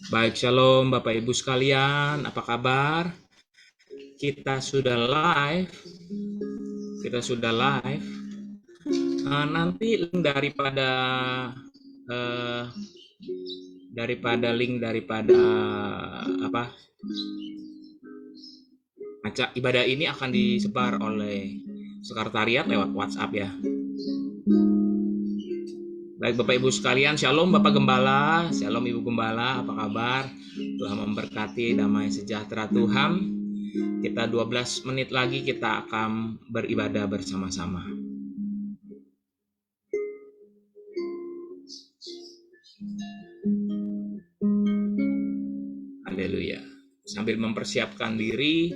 Baik, shalom Bapak Ibu sekalian, apa kabar? Kita sudah live, nanti link eh, daripada apa acara ibadah ini akan disebar oleh sekretariat lewat WhatsApp ya. Baik Bapak Ibu sekalian, shalom Bapak Gembala, shalom Ibu Gembala, apa kabar? Tuhan memberkati, damai sejahtera Tuhan. Kita 12 menit lagi kita akan beribadah bersama-sama. Haleluya. Sambil mempersiapkan diri,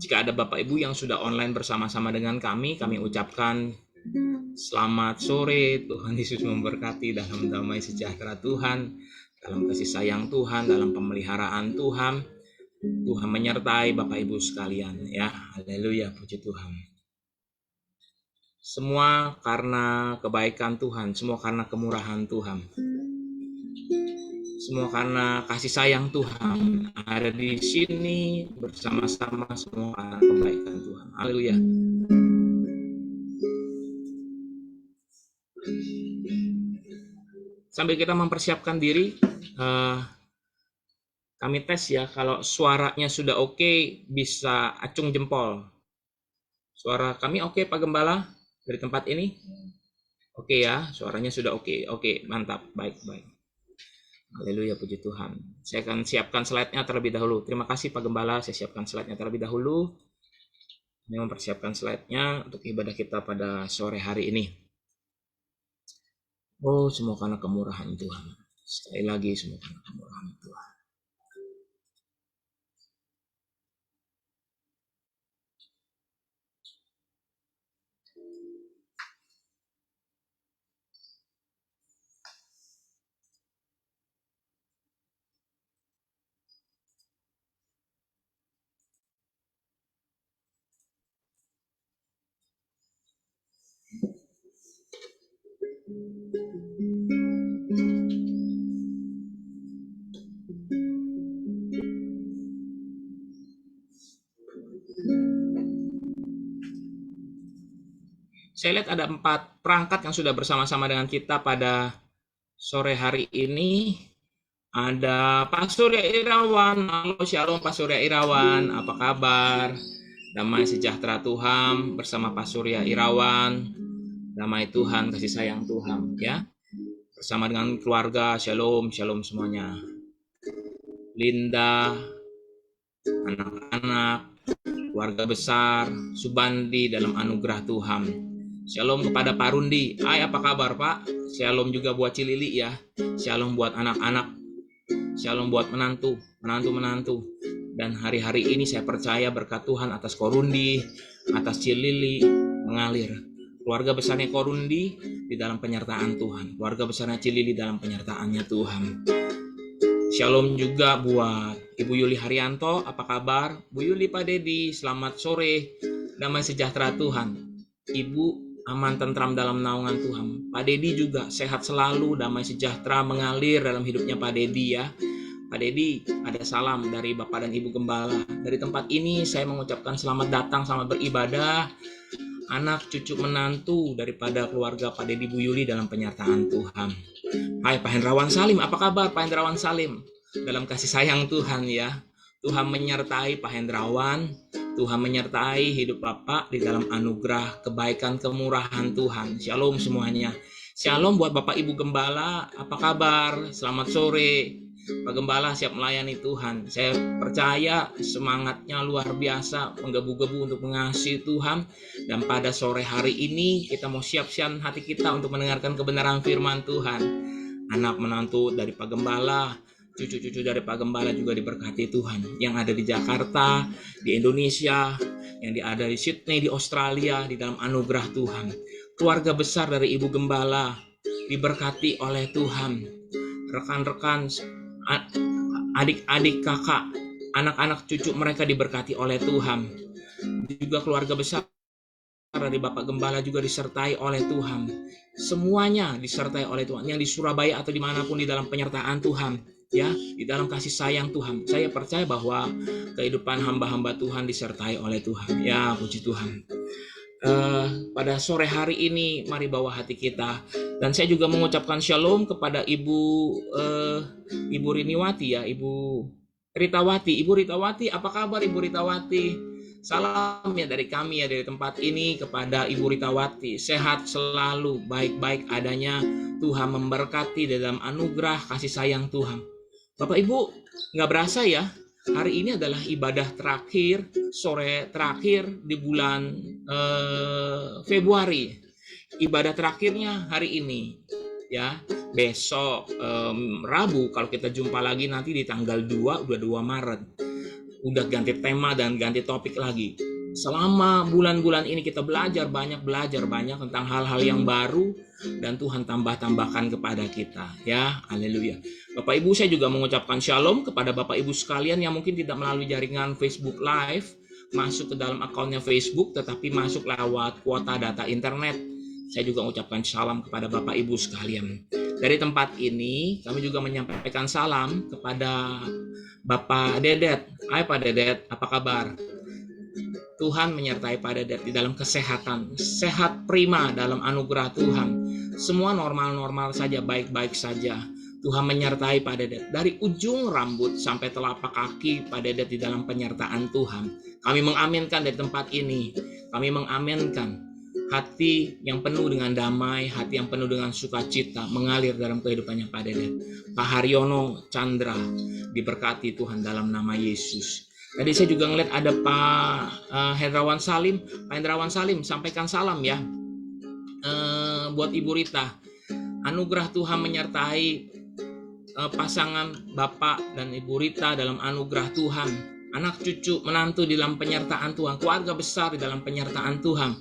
jika ada Bapak Ibu yang sudah online bersama-sama dengan kami ucapkan selamat sore. Tuhan Yesus memberkati dalam damai sejahtera Tuhan, dalam kasih sayang Tuhan, dalam pemeliharaan Tuhan. Tuhan menyertai Bapak Ibu sekalian ya. Haleluya, puji Tuhan. Semua karena kebaikan Tuhan, semua karena kemurahan Tuhan. Semua karena kasih sayang Tuhan. Ada di sini bersama-sama, semua karena kebaikan Tuhan. Haleluya. Sambil kita mempersiapkan diri, kami tes ya. Kalau suaranya sudah oke, bisa acung jempol. Suara kami oke Pak Gembala dari tempat ini? Oke ya, suaranya sudah oke. Oke, mantap. Baik. Haleluya, puji Tuhan. Saya akan siapkan slide-nya terlebih dahulu. Terima kasih Pak Gembala, saya siapkan slide-nya terlebih dahulu. Ini mempersiapkan slide-nya untuk ibadah kita pada sore hari ini. Oh, semua karena kemurahan Tuhan. Sekali lagi, semua karena kemurahan Tuhan. Saya lihat ada 4 perangkat yang sudah bersama-sama dengan kita pada sore hari ini. Ada Pak Surya Irawan. Halo, shalom Pak Surya Irawan. Apa kabar? Damai sejahtera Tuhan bersama Pak Surya Irawan. Damai Tuhan, kasih sayang Tuhan ya. Bersama dengan keluarga, shalom semuanya. Linda, anak-anak, keluarga besar, Subandi dalam anugerah Tuhan. Shalom kepada Pak Rundi. Hai, apa kabar Pak? Shalom juga buat Cilili ya. Shalom buat anak-anak. Shalom buat menantu. Dan hari-hari ini saya percaya berkat Tuhan atas Korundi, atas Cilili mengalir. Keluarga besarnya Korundi di dalam penyertaan Tuhan. Keluarga besarnya Cilili dalam penyertaannya Tuhan. Shalom juga buat Ibu Yuli Haryanto, apa kabar? Bu Yuli, Pak Dedi, selamat sore. Damai sejahtera Tuhan. Ibu aman tentram dalam naungan Tuhan. Pak Dedi juga sehat selalu, damai sejahtera mengalir dalam hidupnya Pak Dedi ya. Pak Dedi, ada salam dari Bapak dan Ibu Gembala. Dari tempat ini saya mengucapkan selamat datang, selamat beribadah. Anak, cucu, menantu daripada keluarga Pak Dedi Bu Yuli dalam penyertaan Tuhan. Hai Pak Hendrawan Salim, apa kabar Pak Hendrawan Salim? Dalam kasih sayang Tuhan ya. Tuhan menyertai Pak Hendrawan, Tuhan menyertai hidup Bapak di dalam anugerah, kebaikan, kemurahan Tuhan. Shalom semuanya. Shalom buat Bapak Ibu Gembala, apa kabar? Selamat sore. Pak Gembala siap melayani Tuhan. Saya percaya semangatnya luar biasa, menggebu-gebu untuk mengasihi Tuhan. Dan pada sore hari ini kita mau siap-siap hati kita untuk mendengarkan kebenaran firman Tuhan. Anak menantu dari Pak Gembala, cucu-cucu dari Pak Gembala juga diberkati Tuhan. Yang ada di Jakarta, di Indonesia, yang ada di Sydney, di Australia, di dalam anugerah Tuhan. Keluarga besar dari Ibu Gembala diberkati oleh Tuhan. Rekan-rekan, adik-adik, kakak, anak-anak, cucu mereka diberkati oleh Tuhan. Juga keluarga besar dari Bapak Gembala juga disertai oleh Tuhan. Semuanya disertai oleh Tuhan. Yang di Surabaya atau dimanapun di dalam penyertaan Tuhan. ya, di dalam kasih sayang Tuhan. Saya percaya bahwa kehidupan hamba-hamba Tuhan disertai oleh Tuhan. Ya, puji Tuhan. Pada sore hari ini mari bawa hati kita, dan saya juga mengucapkan shalom kepada Ibu Riniwati ya, Ibu Ritawati, apa kabar Ibu Ritawati? Salam ya dari kami ya, dari tempat ini kepada Ibu Ritawati. Sehat selalu, baik-baik adanya. Tuhan memberkati dalam anugerah kasih sayang Tuhan. Bapak Ibu, nggak berasa ya, hari ini adalah ibadah terakhir, sore terakhir di bulan Februari. Ibadah terakhirnya hari ini ya. Besok Rabu kalau kita jumpa lagi nanti di tanggal 2 Maret. Udah ganti tema dan ganti topik lagi. Selama bulan-bulan ini kita belajar banyak tentang hal-hal yang baru, dan Tuhan tambahkan kepada kita ya. Haleluya. Bapak Ibu, saya juga mengucapkan shalom kepada Bapak Ibu sekalian yang mungkin tidak melalui jaringan Facebook Live, masuk ke dalam akunnya Facebook tetapi masuk lewat kuota data internet. Saya juga mengucapkan salam kepada Bapak Ibu sekalian. Dari tempat ini kami juga menyampaikan salam kepada Bapak Dedet. Hai Pak Dedet, apa kabar? Tuhan menyertai Pak Dedet di dalam kesehatan, sehat prima dalam anugerah Tuhan. Semua normal-normal saja, baik-baik saja. Tuhan menyertai Pak Dedet dari ujung rambut sampai telapak kaki. Pak Dedet di dalam penyertaan Tuhan. Kami mengaminkan dari tempat ini. Kami mengaminkan hati yang penuh dengan damai, hati yang penuh dengan sukacita mengalir dalam kehidupannya Pak Dedet. Pak Haryono Chandra diberkati Tuhan dalam nama Yesus. Tadi saya juga ngeliat ada Pak Hendrawan Salim. Pak Hendrawan Salim, sampaikan salam ya buat Ibu Rita. Anugerah Tuhan menyertai pasangan Bapak dan Ibu Rita dalam anugerah Tuhan. Anak cucu, menantu di dalam penyertaan Tuhan. Keluarga besar di dalam penyertaan Tuhan.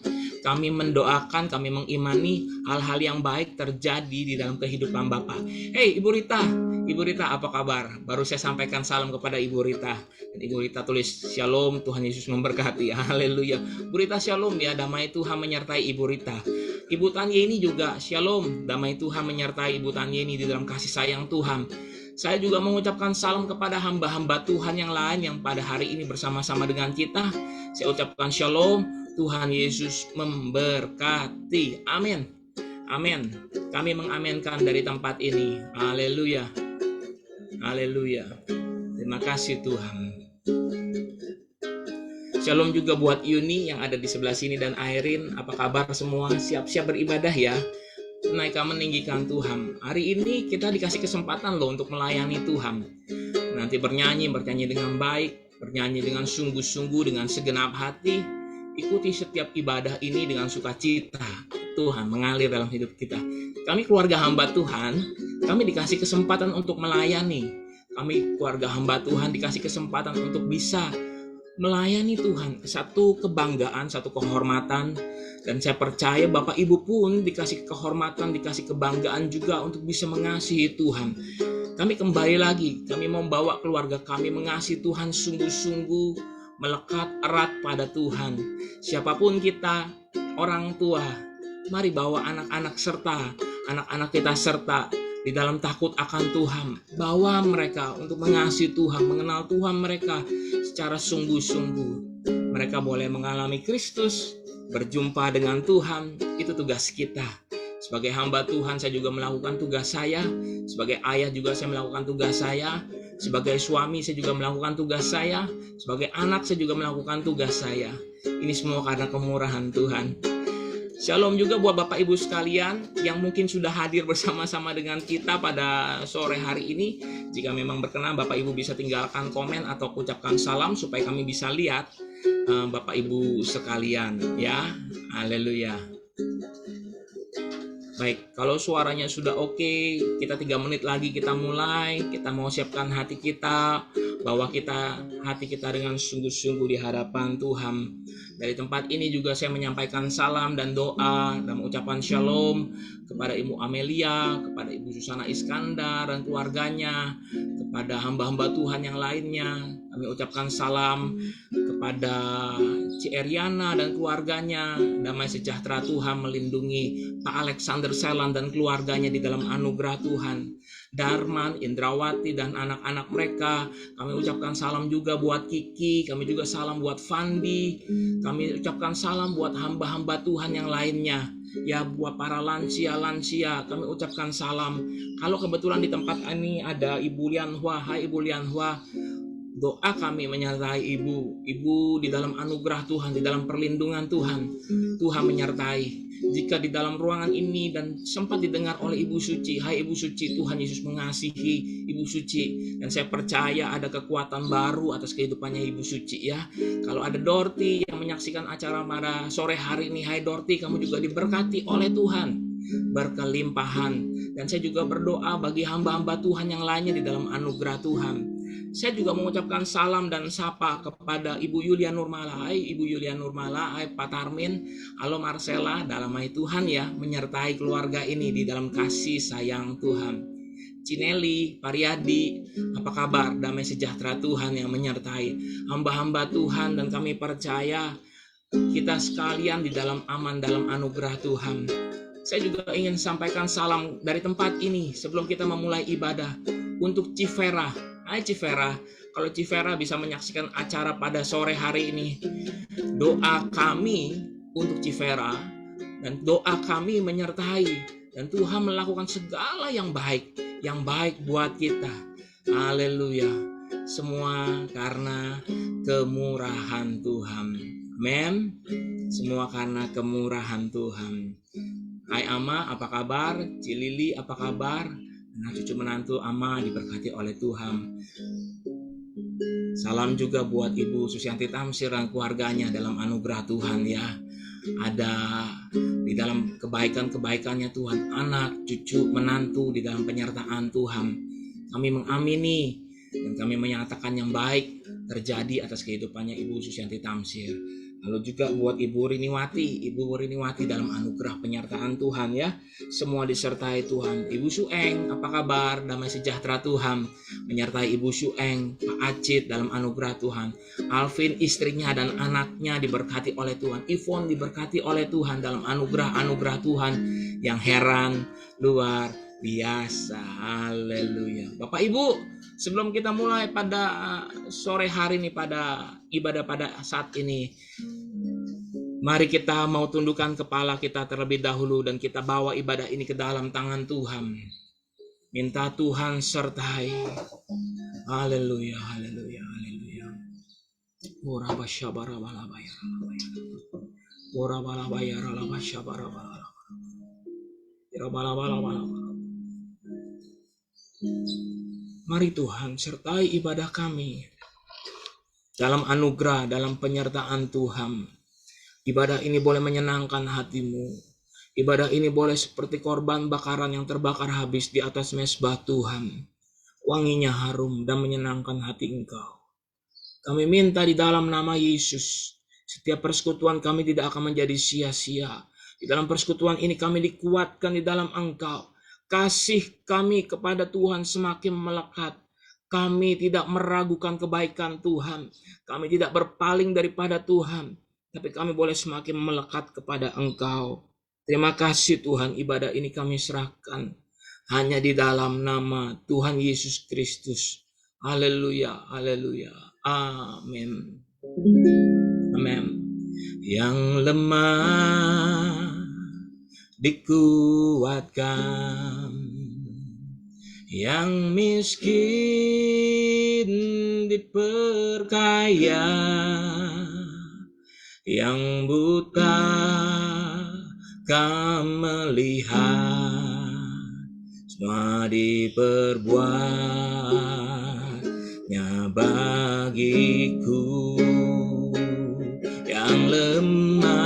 Kami mendoakan, kami mengimani hal-hal yang baik terjadi di dalam kehidupan Bapak. Hey Ibu Rita apa kabar? Baru saya sampaikan salam kepada Ibu Rita. Dan Ibu Rita tulis shalom, Tuhan Yesus memberkati. Haleluya. Ibu Rita shalom ya, damai Tuhan menyertai Ibu Rita. Ibu Tanyeni juga shalom, damai Tuhan menyertai Ibu Tanyeni di dalam kasih sayang Tuhan. Saya juga mengucapkan salam kepada hamba-hamba Tuhan yang lain yang pada hari ini bersama-sama dengan kita. Saya ucapkan shalom, Tuhan Yesus memberkati. Amin. Amin. Kami mengaminkan dari tempat ini. Haleluya. Haleluya. Terima kasih Tuhan. Shalom juga buat Yuni yang ada di sebelah sini dan Airin. Apa kabar semua? Siap-siap beribadah ya. Naikkan meninggikan Tuhan. Hari ini kita dikasih kesempatan loh untuk melayani Tuhan. Nanti bernyanyi dengan baik, bernyanyi dengan sungguh-sungguh, dengan segenap hati. Ikuti setiap ibadah ini dengan sukacita. Tuhan mengalir dalam hidup kita. Kami keluarga hamba Tuhan, kami dikasih kesempatan untuk melayani. Kami keluarga hamba Tuhan dikasih kesempatan untuk bisa melayani Tuhan. Satu kebanggaan, satu kehormatan. Dan saya percaya Bapak Ibu pun dikasih kehormatan, dikasih kebanggaan juga untuk bisa mengasihi Tuhan. Kami kembali lagi, kami membawa keluarga kami mengasihi Tuhan sungguh-sungguh, melekat erat pada Tuhan. Siapapun kita, orang tua, mari bawa anak-anak kita serta di dalam takut akan Tuhan. Bawa mereka untuk mengasihi Tuhan, mengenal Tuhan mereka secara sungguh-sungguh. Mereka boleh mengalami Kristus, berjumpa dengan Tuhan. Itu tugas kita. Sebagai hamba Tuhan saya juga melakukan tugas saya. Sebagai ayah juga saya melakukan tugas saya. Sebagai suami saya juga melakukan tugas saya. Sebagai anak saya juga melakukan tugas saya. Ini semua karena kemurahan Tuhan. Shalom juga buat Bapak Ibu sekalian yang mungkin sudah hadir bersama-sama dengan kita pada sore hari ini. Jika memang berkenan Bapak Ibu bisa tinggalkan komen atau ucapkan salam supaya kami bisa lihat Bapak Ibu sekalian ya. Haleluya. Baik, kalau suaranya sudah oke, kita 3 menit lagi kita mulai. Kita mau siapkan hati kita, bawa hati kita dengan sungguh-sungguh di hadapan Tuhan. Dari tempat ini juga saya menyampaikan salam dan doa dan mengucapkan shalom kepada Ibu Amelia, kepada Ibu Susana Iskandar dan keluarganya, kepada hamba-hamba Tuhan yang lainnya. Kami ucapkan salam kepada kepada Ci Eriana dan keluarganya. Damai sejahtera Tuhan melindungi Pak Alexander Selan dan keluarganya di dalam anugerah Tuhan. Darman, Indrawati, dan anak-anak mereka. Kami ucapkan salam juga buat Kiki. Kami juga salam buat Fandi. Kami ucapkan salam buat hamba-hamba Tuhan yang lainnya. Ya, buat para lansia-lansia kami ucapkan salam. Kalau kebetulan di tempat ini ada Ibu Lianhua, hai Ibu Lianhua, doa kami menyertai Ibu di dalam anugerah Tuhan, di dalam perlindungan Tuhan. Tuhan menyertai. Jika di dalam ruangan ini dan sempat didengar oleh Ibu Suci, hai Ibu Suci, Tuhan Yesus mengasihi Ibu Suci. Dan saya percaya ada kekuatan baru atas kehidupannya Ibu Suci ya. Kalau ada Dorti yang menyaksikan acara pada sore hari ini, hai Dorti, kamu juga diberkati oleh Tuhan, berkelimpahan. Dan saya juga berdoa bagi hamba-hamba Tuhan yang lainnya di dalam anugerah Tuhan. Saya juga mengucapkan salam dan sapa kepada Ibu Yulia Nurmala. Hai Ibu Yulia Nurmala, hai Pak Tarmin, halo Marcella, dalamai Tuhan ya, menyertai keluarga ini di dalam kasih sayang Tuhan. Cineli, Pariadi, apa kabar? Damai sejahtera Tuhan yang menyertai hamba-hamba Tuhan, dan kami percaya kita sekalian di dalam aman dalam anugerah Tuhan. Saya juga ingin sampaikan salam dari tempat ini sebelum kita memulai ibadah untuk Civera. Hai Civera, kalau Civera bisa menyaksikan acara pada sore hari ini, doa kami untuk Civera dan doa kami menyertai, dan Tuhan melakukan segala yang baik buat kita. Haleluya. Semua karena kemurahan Tuhan. Amen. Semua karena kemurahan Tuhan. Hai Ama, apa kabar? Cilili, apa kabar? Nah, cucu menantu Ama diberkati oleh Tuhan. Salam juga buat Ibu Susianti Tamsir dan keluarganya dalam anugerah Tuhan ya. Ada di dalam kebaikan-kebaikannya Tuhan, anak, cucu, menantu di dalam penyertaan Tuhan. Kami mengamini dan kami menyatakan yang baik terjadi atas kehidupannya Ibu Susianti Tamsir. Lalu juga buat Ibu Riniwati dalam anugerah penyertaan Tuhan ya. Semua disertai Tuhan. Ibu Sueng, apa kabar? Damai sejahtera Tuhan menyertai Ibu Sueng, Pak Acit dalam anugerah Tuhan. Alvin, istrinya dan anaknya diberkati oleh Tuhan. Ivon diberkati oleh Tuhan dalam anugerah Tuhan yang heran luar biasa. Haleluya. Bapak Ibu, sebelum kita mulai pada sore hari ini, pada ibadah pada saat ini, mari kita mau tundukkan kepala kita terlebih dahulu dan kita bawa ibadah ini ke dalam tangan Tuhan. Minta Tuhan sertai. Haleluya, haleluya, haleluya. Mari Tuhan sertai ibadah kami dalam anugerah, dalam penyertaan Tuhan. Ibadah ini boleh menyenangkan hatimu. Ibadah ini boleh seperti korban bakaran yang terbakar habis di atas mezbah Tuhan. Wanginya harum dan menyenangkan hati Engkau. Kami minta di dalam nama Yesus, setiap persekutuan kami tidak akan menjadi sia-sia. Di dalam persekutuan ini kami dikuatkan di dalam Engkau. Kasih kami kepada Tuhan semakin melekat. Kami tidak meragukan kebaikan Tuhan. Kami tidak berpaling daripada Tuhan. Tapi kami boleh semakin melekat kepada Engkau. Terima kasih Tuhan, ibadah ini kami serahkan hanya di dalam nama Tuhan Yesus Kristus. Haleluya, haleluya. Amin. Amin. Yang lemah dikuatkan, yang miskin diperkaya, yang buta kau melihat, semua diperbuatnya bagiku. Yang lemah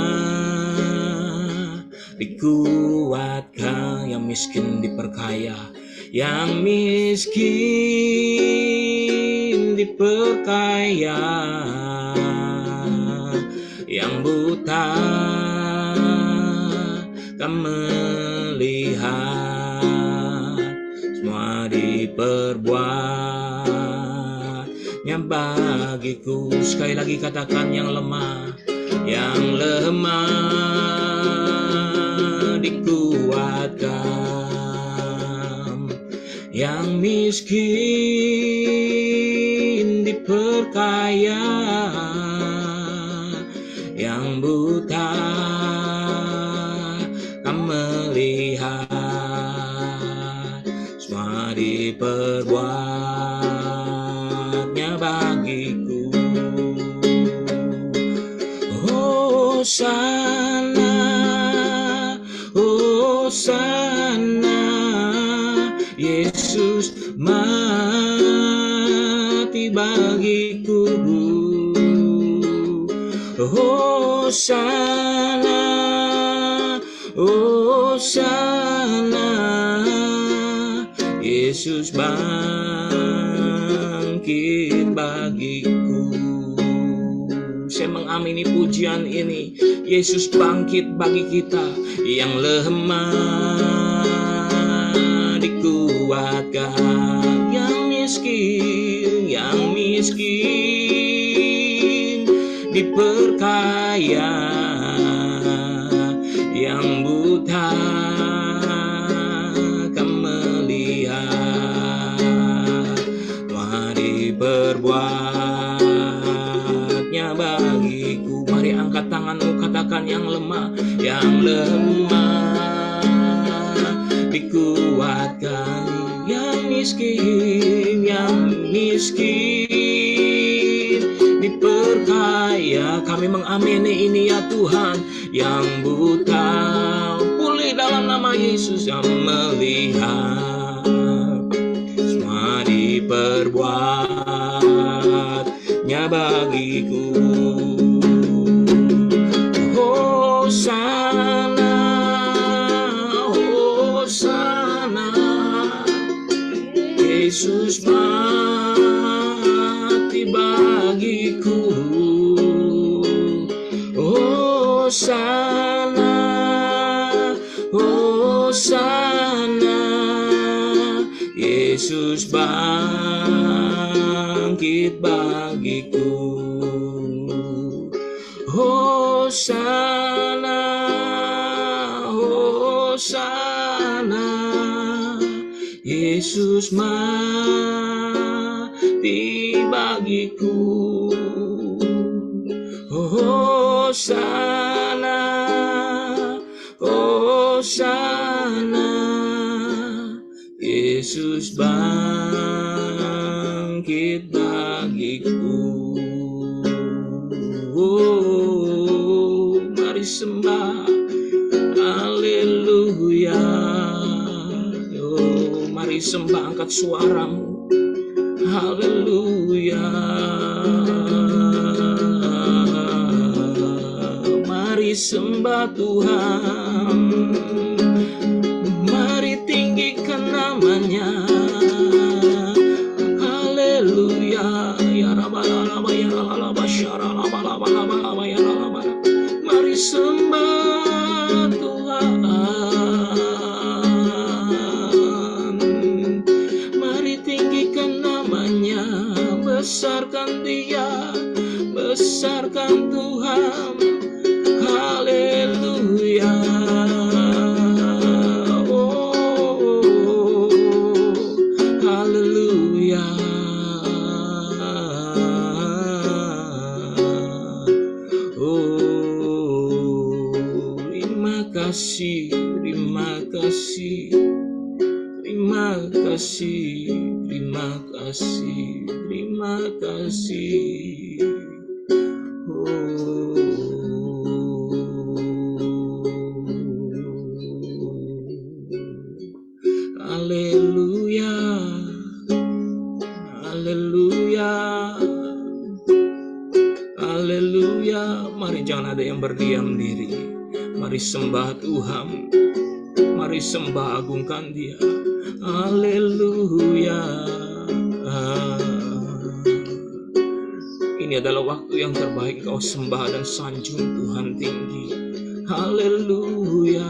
dikuatkan, yang miskin diperkaya, yang miskin diperkaya, yang buta kan melihat, semua diperbuatnya bagiku. Sekali lagi katakan, yang lemah dikuatkan, yang miskin diperkaya, yang buta kan melihat, semua diperbuatnya bagiku. Hosana, Hosana, Yesus mati bagiku. Hosana, Hosana, Yesus bangkit bagiku. Saya mengamini pujian ini. Yesus bangkit bagi kita, yang lemah dikuatkan, yang miskin diperkaya, yang buta kan melihat, telah diperbuatnya bagiku. Mari angkat tanganmu, katakan, yang lemah dikuatkan, yang miskin diperkaya. Kami mengamini ini ya Tuhan. Yang buta pulih dalam nama Yesus, yang melihat semua diperbuatnya bagiku. Hosana, Hosana, Yesus mati bagiku. Hosana, Hosana, Yesus bangkit bagiku. Hosana, Hosana, Yesus mati bagiku. Hosana, Hosana, Yesus bangkit bagiku. Mari sembah, haleluya. Mari sembah, angkat suaramu, haleluya. Mari sembah Tuhan, mari tinggikan namanya, haleluya. Ya rabalaba, ya rabalaba, syaralabalaba, ya rabalaba. Mari sembah Tuhan, mari tinggikan namanya, besarkan Dia, besarkan Tuhan, haleluya. Oh, haleluya. Oh, terima kasih, terima kasih, terima kasih, terima kasih, terima kasih. Haleluya, haleluya, haleluya. Mari jangan ada yang berdiam diri. Mari sembah Tuhan, mari sembah agungkan Dia. Haleluya. Ini adalah waktu yang terbaik kau sembah dan sanjung Tuhan tinggi. Haleluya.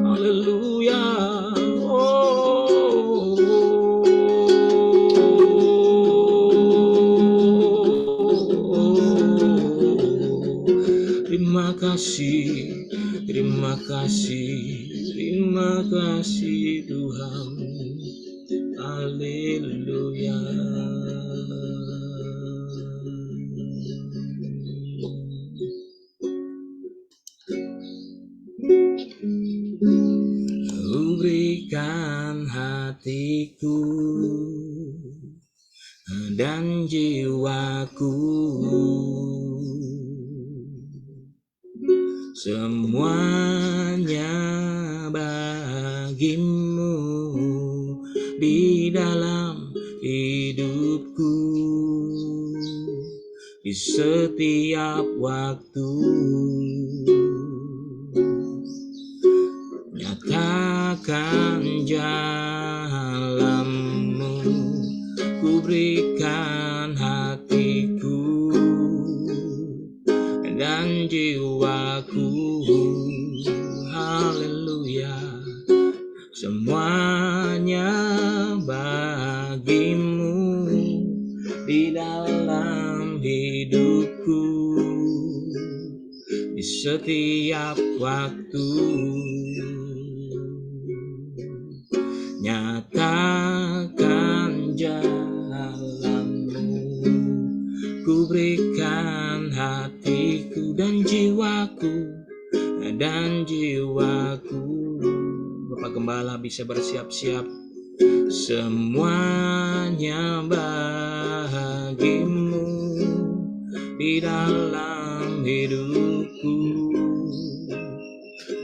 Haleluya. Terima kasih, terima kasih, terima kasih Tuhan. Haleluya. Ku berikan hatiku dan jiwaku, semuanya bagimu di dalam hidupku, di setiap waktu. Nyatakan jalanmu, ku berikan hatiku dan jiwaku. Haleluya. Semuanya bagimu di dalam hidupku, di setiap waktu. Nyatakan jalanmu, ku berikan hatiku dan jiwaku, dan jiwaku. Bapak Gembala bisa bersiap-siap. Semuanya bagimu di dalam hidupku,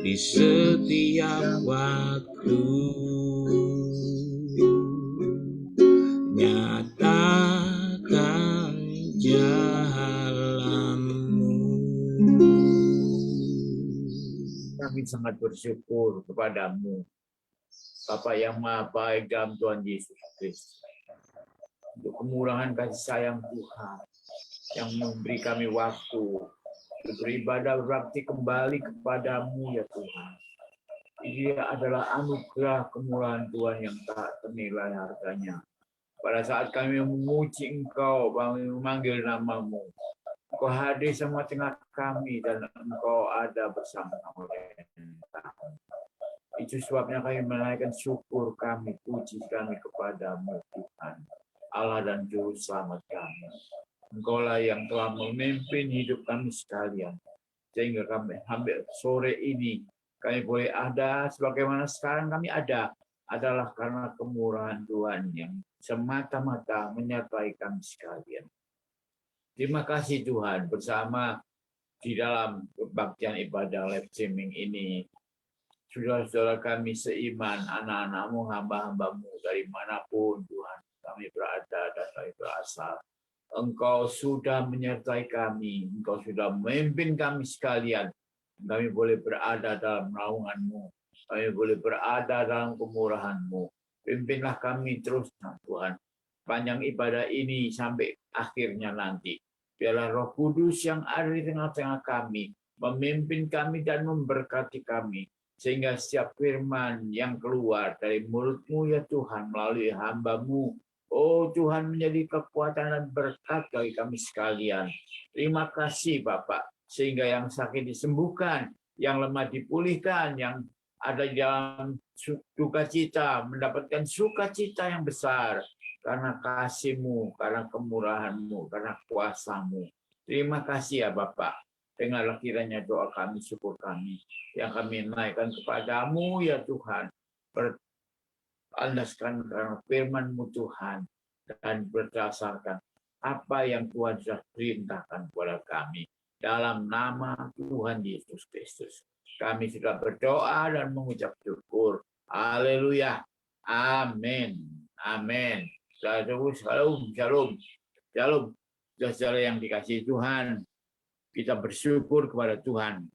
di setiap waktu. Nyatakan jalanmu. Kami sangat bersyukur kepadamu, Bapa yang Maha Baik dalam Tuhan Yesus Kristus, untuk kemurahan kasih sayang Tuhan yang memberi kami waktu beribadah berbakti kembali kepadamu ya Tuhan. Ini adalah anugerah kemurahan Tuhan yang tak ternilai harganya. Pada saat kami memuji Engkau, kami memanggil namamu, Engkau hadir sama tengah kami dan Engkau ada bersama kami. Itu sebabnya kami menaikkan syukur kami, puji kami kepadamu Tuhan, Allah dan Juru Selamat kami. Engkaulah yang telah memimpin hidup kami sekalian, sehingga kami hampir sore ini kami boleh ada sebagaimana sekarang kami ada, adalah karena kemurahan Tuhan yang semata-mata menyertai kami sekalian. Terima kasih Tuhan, bersama di dalam kebaktian ibadah live streaming ini, saudara-saudara kami seiman, anak-anakmu, hamba-hambamu, dari manapun Tuhan kami berada dan kami berasal. Engkau sudah menyertai kami, Engkau sudah memimpin kami sekalian. Kami boleh berada dalam naungan-Mu, kami boleh berada dalam kemurahan-Mu. Pimpinlah kami terus, Tuhan, panjang ibadah ini sampai akhirnya nanti. Biarlah Roh Kudus yang ada di tengah-tengah kami, memimpin kami dan memberkati kami, sehingga setiap firman yang keluar dari mulut-Mu ya Tuhan, melalui hamba-Mu, oh Tuhan, menjadi kekuatan dan berkat bagi kami sekalian. Terima kasih Bapak, sehingga yang sakit disembuhkan, yang lemah dipulihkan, yang ada di dalam duka cita mendapatkan sukacita yang besar karena kasih-Mu, karena kemurahan-Mu, karena kuasa-Mu. Terima kasih ya Bapak. Dengarlah kiranya doa kami, syukur kami yang kami naikkan kepadamu ya Tuhan. Berlandaskan karena firman-Mu Tuhan dan berdasarkan apa yang Tuhan sudah perintahkan kepada kami. Dalam nama Tuhan Yesus Kristus, kami sudah berdoa dan mengucap syukur. Haleluya. Amin. Amin. Shalom, shalom. Shalom. Saudara yang dikasihi Tuhan, kita bersyukur kepada Tuhan.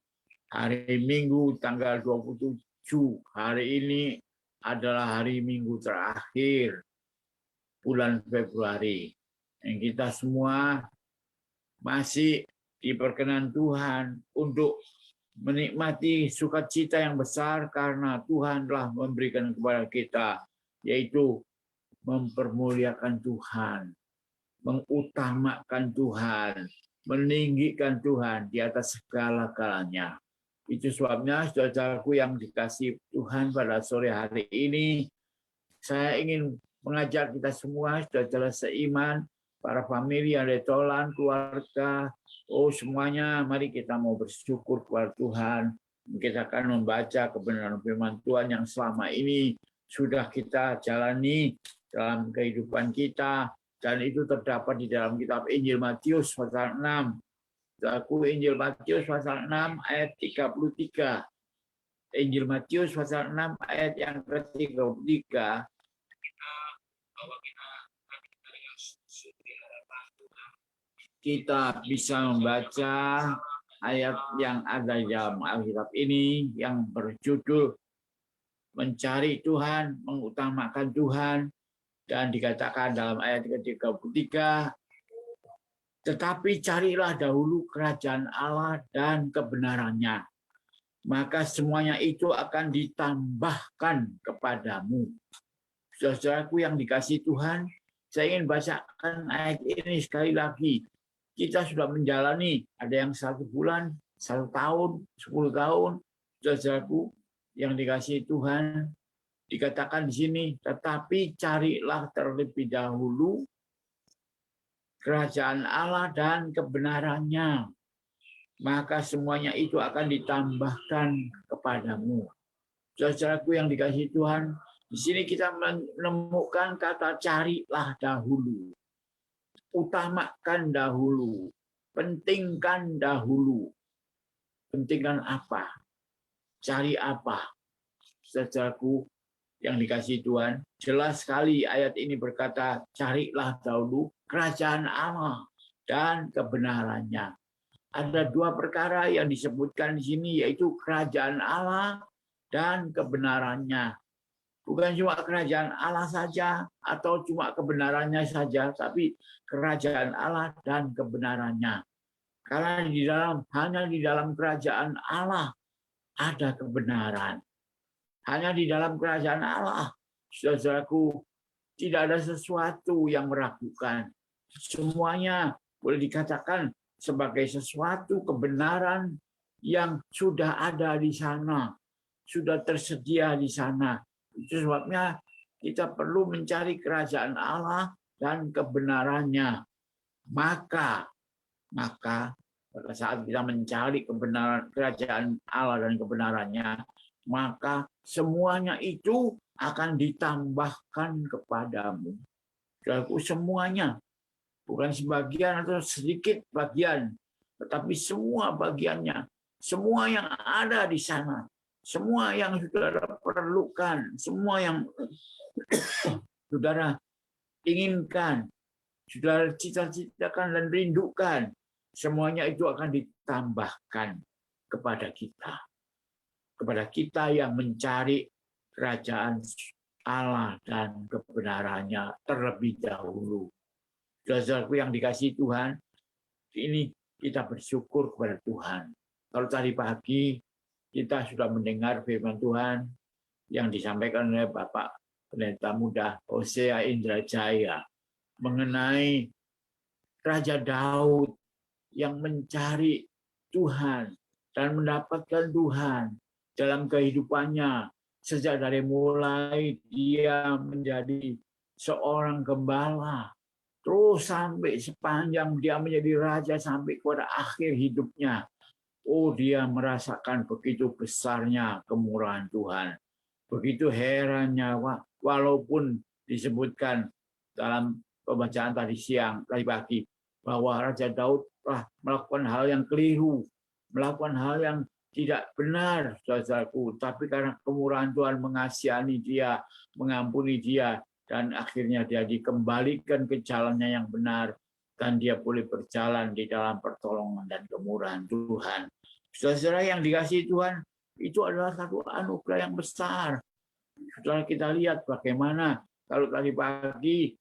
Hari Minggu tanggal 27, hari ini adalah hari Minggu terakhir bulan Februari. Yang kita semua masih diperkenan Tuhan untuk menikmati sukacita yang besar karena Tuhan telah memberikan kepada kita, yaitu mempermuliakan Tuhan, mengutamakan Tuhan, meninggikan Tuhan di atas segala-galanya. Itu sebabnya saudaraku yang dikasihi Tuhan pada sore hari ini, saya ingin mengajak kita semua, saudara seiman, para famili yang detolan, keluarga, semuanya, mari kita mau bersyukur kepada Tuhan. Kita akan membaca kebenaran firman Tuhan yang selama ini sudah kita jalani dalam kehidupan kita, dan itu terdapat di dalam kitab Injil Matius pasal 6. Aku Injil Matius pasal 6 ayat 33. Injil Matius pasal 6 ayat yang ke-33. Kita bisa membaca ayat yang ada di dalam Alkitab ini yang berjudul mencari Tuhan, mengutamakan Tuhan, dan dikatakan dalam ayat ke-33, tetapi carilah dahulu kerajaan Allah dan kebenarannya, maka semuanya itu akan ditambahkan kepadamu. Saudaraku yang dikasihi Tuhan, saya ingin bacakan ayat ini sekali lagi. Kita sudah menjalani, ada yang 1 bulan, 1 tahun, 10 tahun. Saudaraku yang dikasihi Tuhan, dikatakan di sini, tetapi carilah terlebih dahulu kerajaan Allah dan kebenarannya, maka semuanya itu akan ditambahkan kepadamu. Saudaraku yang dikasihi Tuhan, di sini kita menemukan kata carilah dahulu. Utamakan dahulu, pentingkan dahulu. Pentingkan apa? Cari apa? Saudaraku yang dikasihi Tuhan, jelas sekali ayat ini berkata, carilah dahulu kerajaan Allah dan kebenarannya. Ada 2 perkara yang disebutkan di sini, yaitu kerajaan Allah dan kebenarannya. Bukan cuma kerajaan Allah saja atau cuma kebenarannya saja, tapi kerajaan Allah dan kebenarannya. Karena hanya di dalam kerajaan Allah ada kebenaran. Hanya di dalam kerajaan Allah, saudaraku, tidak ada sesuatu yang meragukan. Semuanya boleh dikatakan sebagai sesuatu kebenaran yang sudah ada di sana, sudah tersedia di sana. Itu sebabnya kita perlu mencari kerajaan Allah dan kebenarannya. Maka pada saat kita mencari kebenaran kerajaan Allah dan kebenarannya, maka semuanya itu akan ditambahkan kepadamu. Semuanya, bukan sebagian atau sedikit bagian, tetapi semua bagiannya, semua yang ada di sana, semua yang saudara perlukan, semua yang saudara inginkan, saudara cita-citakan dan rindukan, semuanya itu akan ditambahkan kepada kita. Kepada kita yang mencari kerajaan Allah dan kebenarannya terlebih dahulu. Saudaraku yang dikasihi Tuhan, ini kita bersyukur kepada Tuhan. Kalau tadi pagi kita sudah mendengar firman Tuhan yang disampaikan oleh Bapak Pendeta Muda Hosea Indrajaya mengenai Raja Daud yang mencari Tuhan dan mendapatkan Tuhan dalam kehidupannya. Sejak dari mulai dia menjadi seorang gembala, terus sampai sepanjang dia menjadi raja sampai kepada akhir hidupnya. Dia merasakan begitu besarnya kemurahan Tuhan. Begitu herannya, walaupun disebutkan dalam pembacaan tadi pagi, bahwa Raja Daud telah melakukan hal yang keliru, melakukan hal yang tidak benar, saudaraku. Tapi karena kemurahan Tuhan mengasihani dia, mengampuni dia, dan akhirnya dia dikembalikan ke jalannya yang benar, dan dia boleh berjalan di dalam pertolongan dan kemurahan Tuhan. Saudara yang dikasihi Tuhan, itu adalah satu anugerah yang besar. Saudara, kita lihat bagaimana kalau tadi pagi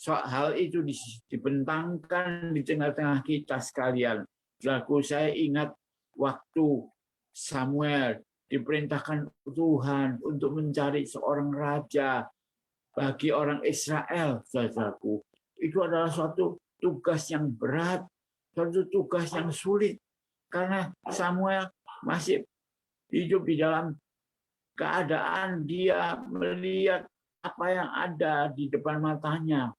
hal itu dibentangkan di tengah-tengah kita sekalian. Saudaraku, saya ingat waktu Samuel diperintahkan Tuhan untuk mencari seorang raja bagi orang Israel, saudaraku. Itu adalah suatu tugas yang berat, suatu tugas yang sulit, karena Samuel masih hidup di dalam keadaan dia melihat apa yang ada di depan matanya.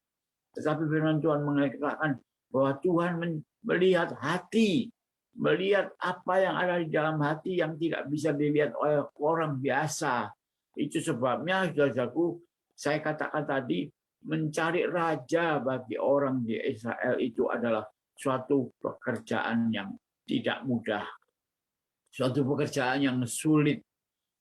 Tetapi firman Tuhan mengatakan bahwa Tuhan melihat hati, melihat apa yang ada di dalam hati yang tidak bisa dilihat oleh orang biasa. Itu sebabnya, saudaraku, saya katakan tadi, mencari raja bagi orang di Israel itu adalah suatu pekerjaan yang tidak mudah, suatu pekerjaan yang sulit,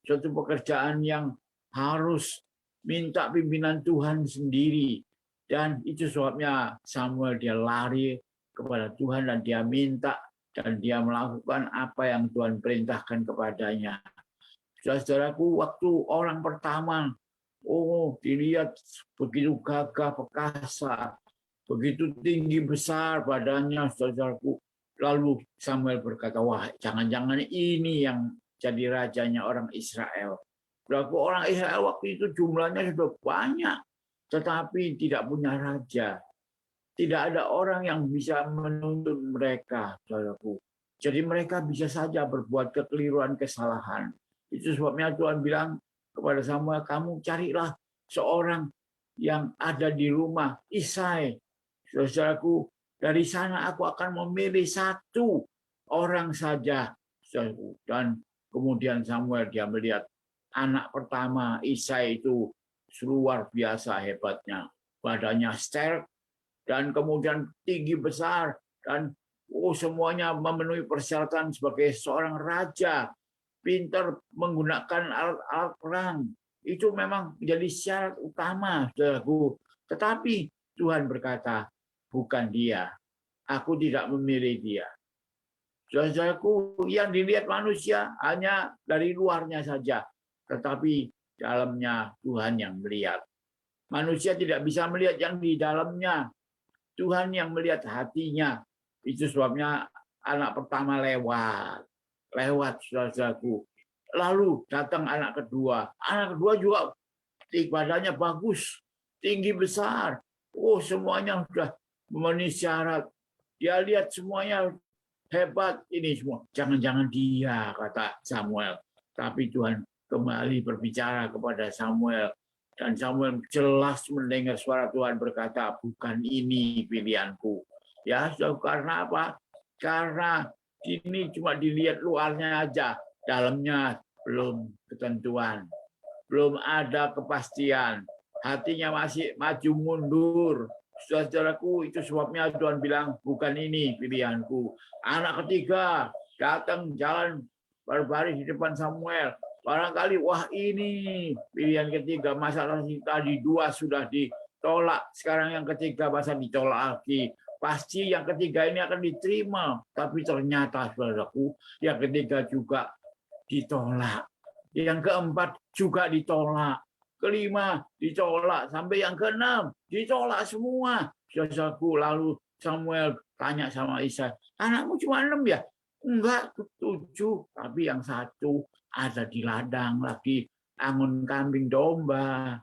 suatu pekerjaan yang harus minta pimpinan Tuhan sendiri. Dan itu sebabnya Samuel dia lari kepada Tuhan dan dia minta dan dia melakukan apa yang Tuhan perintahkan kepadanya. Saudaraku, waktu orang pertama, dilihat begitu gagah perkasa, begitu tinggi besar badannya, saudaraku. Lalu Samuel berkata, wah, jangan-jangan ini yang jadi rajanya orang Israel. Berapa orang Israel waktu itu jumlahnya sudah banyak, tetapi tidak punya raja. Tidak ada orang yang bisa menuntun mereka, saudaraku. Jadi mereka bisa saja berbuat kekeliruan, kesalahan. Itu sebabnya Tuhan bilang kepada Samuel, kamu carilah seorang yang ada di rumah Isai. Saudaraku, dari sana aku akan memilih satu orang saja, saudaraku. Dan kemudian Samuel dia melihat anak pertama Isai itu luar biasa hebatnya, badannya sterk dan kemudian tinggi besar dan semuanya memenuhi persyaratan sebagai seorang raja, pintar menggunakan alat-alat perang. Itu memang menjadi syarat utama, saudaraku. Tetapi Tuhan berkata, bukan dia. Aku tidak memilih dia. Saudaraku, yang dilihat manusia hanya dari luarnya saja, tetapi dalamnya Tuhan yang melihat. Manusia tidak bisa melihat yang di dalamnya. Tuhan yang melihat hatinya. Itu sebabnya anak pertama lewat, saudaraku. Lalu datang anak kedua. Anak kedua juga badannya bagus, tinggi besar. Semuanya sudah memenuhi syarat. Dia lihat semuanya hebat ini semua. Jangan-jangan dia, kata Samuel. Tapi Tuhan kembali berbicara kepada Samuel. Dan Samuel jelas mendengar suara Tuhan berkata, bukan ini pilihanku. Ya, karena apa? Karena ini cuma dilihat luarnya aja, dalamnya belum ketentuan, belum ada kepastian, hatinya masih maju mundur. Saudaraku, itu sebabnya Tuhan bilang, bukan ini pilihanku. Anak ketiga datang jalan berbaris di depan Samuel. Barangkali, wah ini pilihan ketiga, masalah tadi dua sudah ditolak, sekarang yang ketiga masa ditolak lagi. Pasti yang ketiga ini akan diterima, tapi ternyata saudaraku, yang ketiga juga ditolak. Yang keempat juga ditolak. Kelima ditolak, sampai yang keenam ditolak semua. Saudaraku, lalu Samuel tanya sama Isa, anakmu cuma 6 ya? Enggak, 7, tapi yang satu ada di ladang lagi angon kambing domba.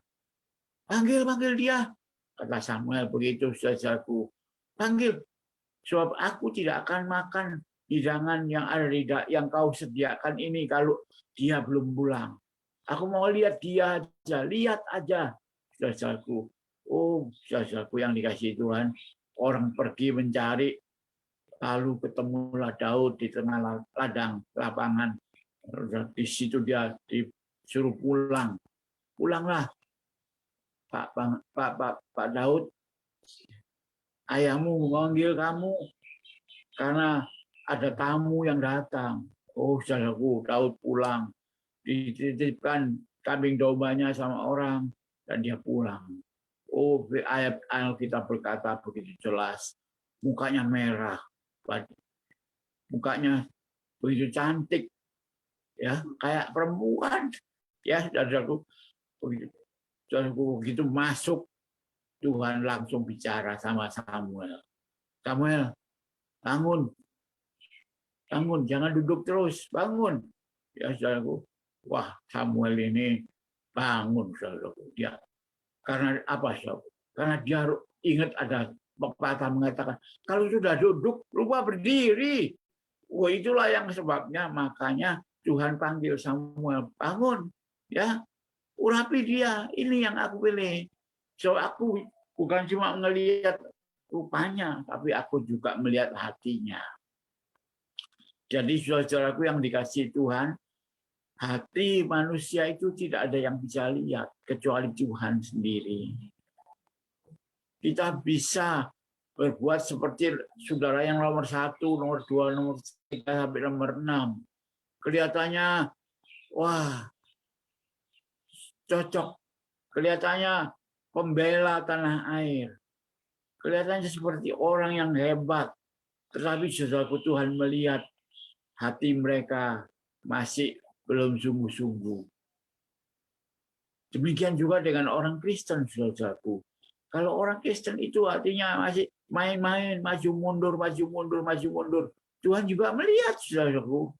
Panggil dia, kata Samuel begitu, saudaraku. Panggil, sebab aku tidak akan makan hidangan yang ada yang kau sediakan ini kalau dia belum pulang. Aku mau lihat dia aja, lihat aja, saudaraku. Saudaraku yang dikasihi Tuhan, orang pergi mencari, lalu ketemulah Daud di tengah ladang lapangan. Di situ dia disuruh pulang. Pulanglah, Pak Daud. Ayahmu memanggil kamu karena ada tamu yang datang. Saudaraku, Daud pulang. Dititipkan kambing dombanya sama orang dan dia pulang. Ayat Alkitab berkata begitu jelas. Mukanya merah. Mukanya begitu cantik. Ya, kayak perempuan. Ya, saudaraku, begitu masuk, Tuhan langsung bicara sama Samuel. Samuel, bangun, jangan duduk terus, bangun. Ya saudaraku, wah Samuel ini bangun saudaraku. Dia karena apa saudaraku? Karena dia ingat ada pepatah mengatakan kalau sudah duduk lupa berdiri. Wah, itulah yang sebabnya makanya Tuhan panggil Samuel, bangun ya, urapi dia, ini yang aku pilih. So aku bukan cuma melihat rupanya, tapi aku juga melihat hatinya. Jadi saudaraku yang dikasihi Tuhan, hati manusia itu tidak ada yang bisa lihat kecuali Tuhan sendiri. Kita bisa berbuat seperti saudara yang nomor 1, nomor 2, nomor 3 sampai nomor 6. Kelihatannya wah cocok, kelihatannya pembela tanah air, kelihatannya seperti orang yang hebat, tetapi saudaraku Tuhan melihat hati mereka masih belum sungguh-sungguh. Demikian juga dengan orang Kristen, saudaraku. Kalau orang Kristen itu hatinya masih main-main, maju mundur, maju mundur, maju mundur. Tuhan juga melihat, saudaraku.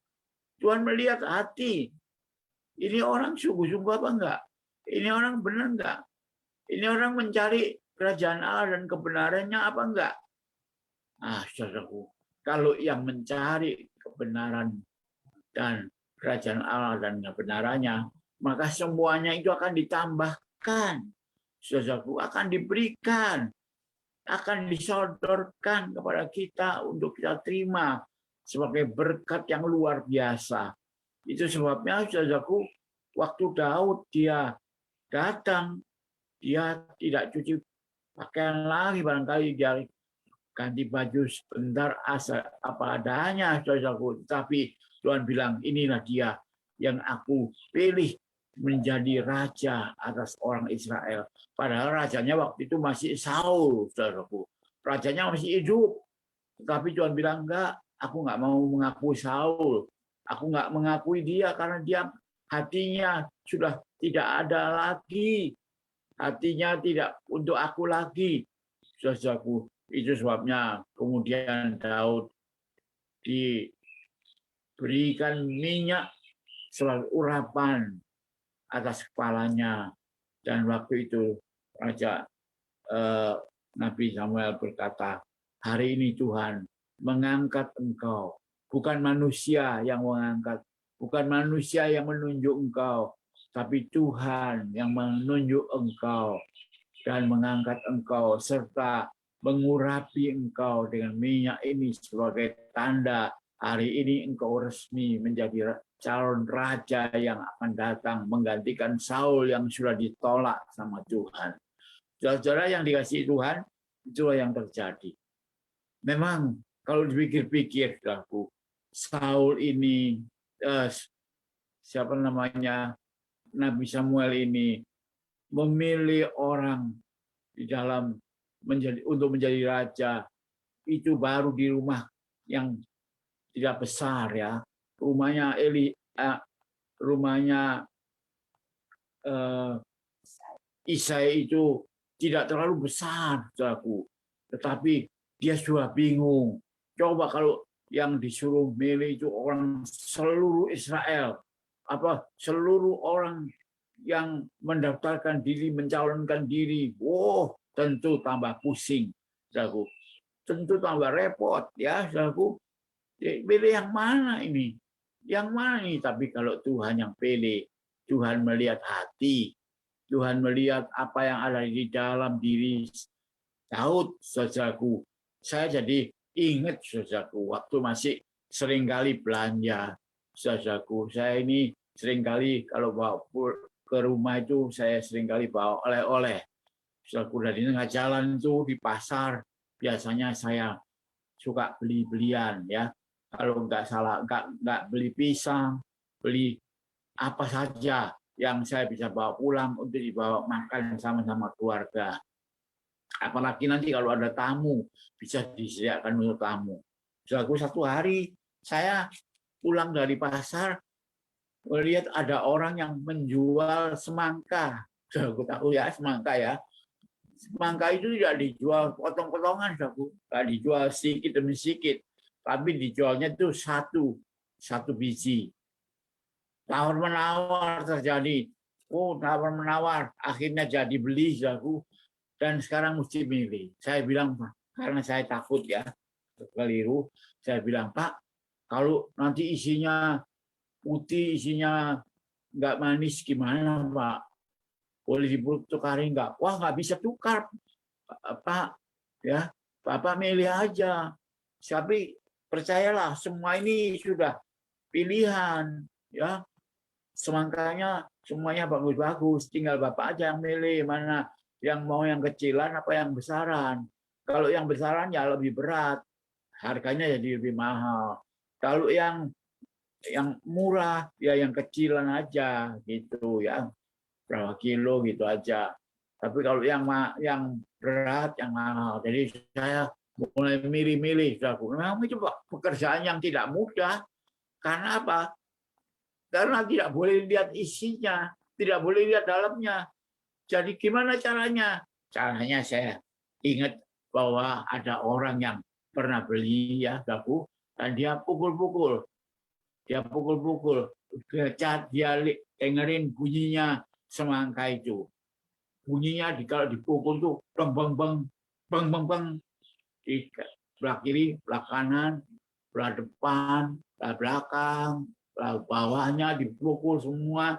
Tuhan melihat hati. Ini orang sungguh-sungguh apa enggak? Ini orang benar enggak? Ini orang mencari kerajaan Allah dan kebenarannya apa enggak? Saudaraku, kalau yang mencari kebenaran dan kerajaan Allah dan kebenarannya, maka semuanya itu akan ditambahkan. Saudaraku, akan diberikan, akan disodorkan kepada kita untuk kita terima sebagai berkat yang luar biasa. Itu sebabnya, saudaraku, waktu Daud dia datang, dia tidak cuci pakaian lagi, barangkali dia ganti baju sebentar apa adanya, saudaraku. Tapi Tuhan bilang, inilah dia yang aku pilih menjadi raja atas orang Israel. Padahal rajanya waktu itu masih Saul, saudaraku. Rajanya masih hidup. Tetapi Tuhan bilang, enggak, aku enggak mau mengakui Saul. Aku enggak mengakui dia karena dia hatinya sudah tidak ada lagi. Hatinya tidak untuk aku lagi, saudaraku. Itu sebabnya kemudian Daud diberikan minyak sebagai urapan atas kepalanya, dan waktu itu Raja Nabi Samuel berkata, hari ini Tuhan mengangkat engkau, bukan manusia yang mengangkat, bukan manusia yang menunjuk engkau, tapi Tuhan yang menunjuk engkau dan mengangkat engkau serta mengurapi engkau dengan minyak ini sebagai tanda hari ini engkau resmi menjadi calon raja yang akan datang menggantikan Saul yang sudah ditolak sama Tuhan. Saudara yang dikasihi Tuhan, itulah yang terjadi. Memang kalau dipikir-pikir, Saul ini, siapa namanya, Nabi Samuel ini memilih orang di dalam untuk menjadi raja itu baru di rumah yang tidak besar ya. Rumahnya Isai itu tidak terlalu besar, saudaraku. Tetapi dia sudah bingung. Coba kalau yang disuruh milih itu orang seluruh Israel, seluruh orang yang mendaftarkan diri, mencalonkan diri, tentu tambah pusing, saudaraku. Tentu tambah repot, ya, saudaraku. Pilih yang mana ini? Yang mana ini? Tapi kalau Tuhan yang pilih, Tuhan melihat hati, Tuhan melihat apa yang ada di dalam diri Daud, saudaraku. Saya jadi ingat, saudaraku, waktu masih seringkali belanja, saudaraku. Saya ini seringkali kalau bawa ke rumah itu, saya seringkali bawa oleh-oleh. Saudaraku, dari tengah jalan itu di pasar, biasanya saya suka beli-belian, ya. Kalau nggak beli pisang, beli apa saja yang saya bisa bawa pulang untuk dibawa makan sama-sama keluarga. Apalagi nanti kalau ada tamu, bisa disediakan untuk tamu. Saudaraku, satu hari saya pulang dari pasar, melihat ada orang yang menjual semangka. Saudaraku, tahu ya semangka ya. Semangka itu tidak dijual potong-potongan, saudaraku. Nggak dijual sedikit demi sedikit. Tapi dijualnya itu satu biji. Tawar-menawar terjadi. Oh, tawar-menawar. Akhirnya jadi beli, saudaraku. Dan sekarang mesti milih. Saya bilang, karena saya takut ya, keliru. Saya bilang, Pak, kalau nanti isinya putih, isinya nggak manis, gimana, Pak? Boleh ditukari nggak? Wah, nggak bisa tukar, Pak. Ya, Bapak milih aja. Tapi percayalah, semua ini sudah pilihan. Ya, semangkanya semuanya bagus-bagus. Tinggal Bapak aja yang milih mana yang mau, yang kecilan apa yang besaran. Kalau yang besaran ya lebih berat, harganya jadi lebih mahal. Kalau yang murah ya yang kecilan aja gitu ya, berapa kilo gitu aja. Tapi kalau yang berat, yang mahal. Jadi saya mulai milih-milih. Memang itu pekerjaan yang tidak mudah. Karena apa? Karena tidak boleh lihat isinya, tidak boleh lihat dalamnya. Jadi gimana caranya? Caranya saya ingat bahwa ada orang yang pernah beli ya gaku, dan dia pukul-pukul. Dia pukul-pukul. Dia dengerin bunyinya semangka itu. Bunyinya kalau dipukul tuh bang bang bang bang bang bang, di sebelah kiri, sebelah kanan, sebelah depan, sebelah belakang, sebelah bawahnya dipukul semua.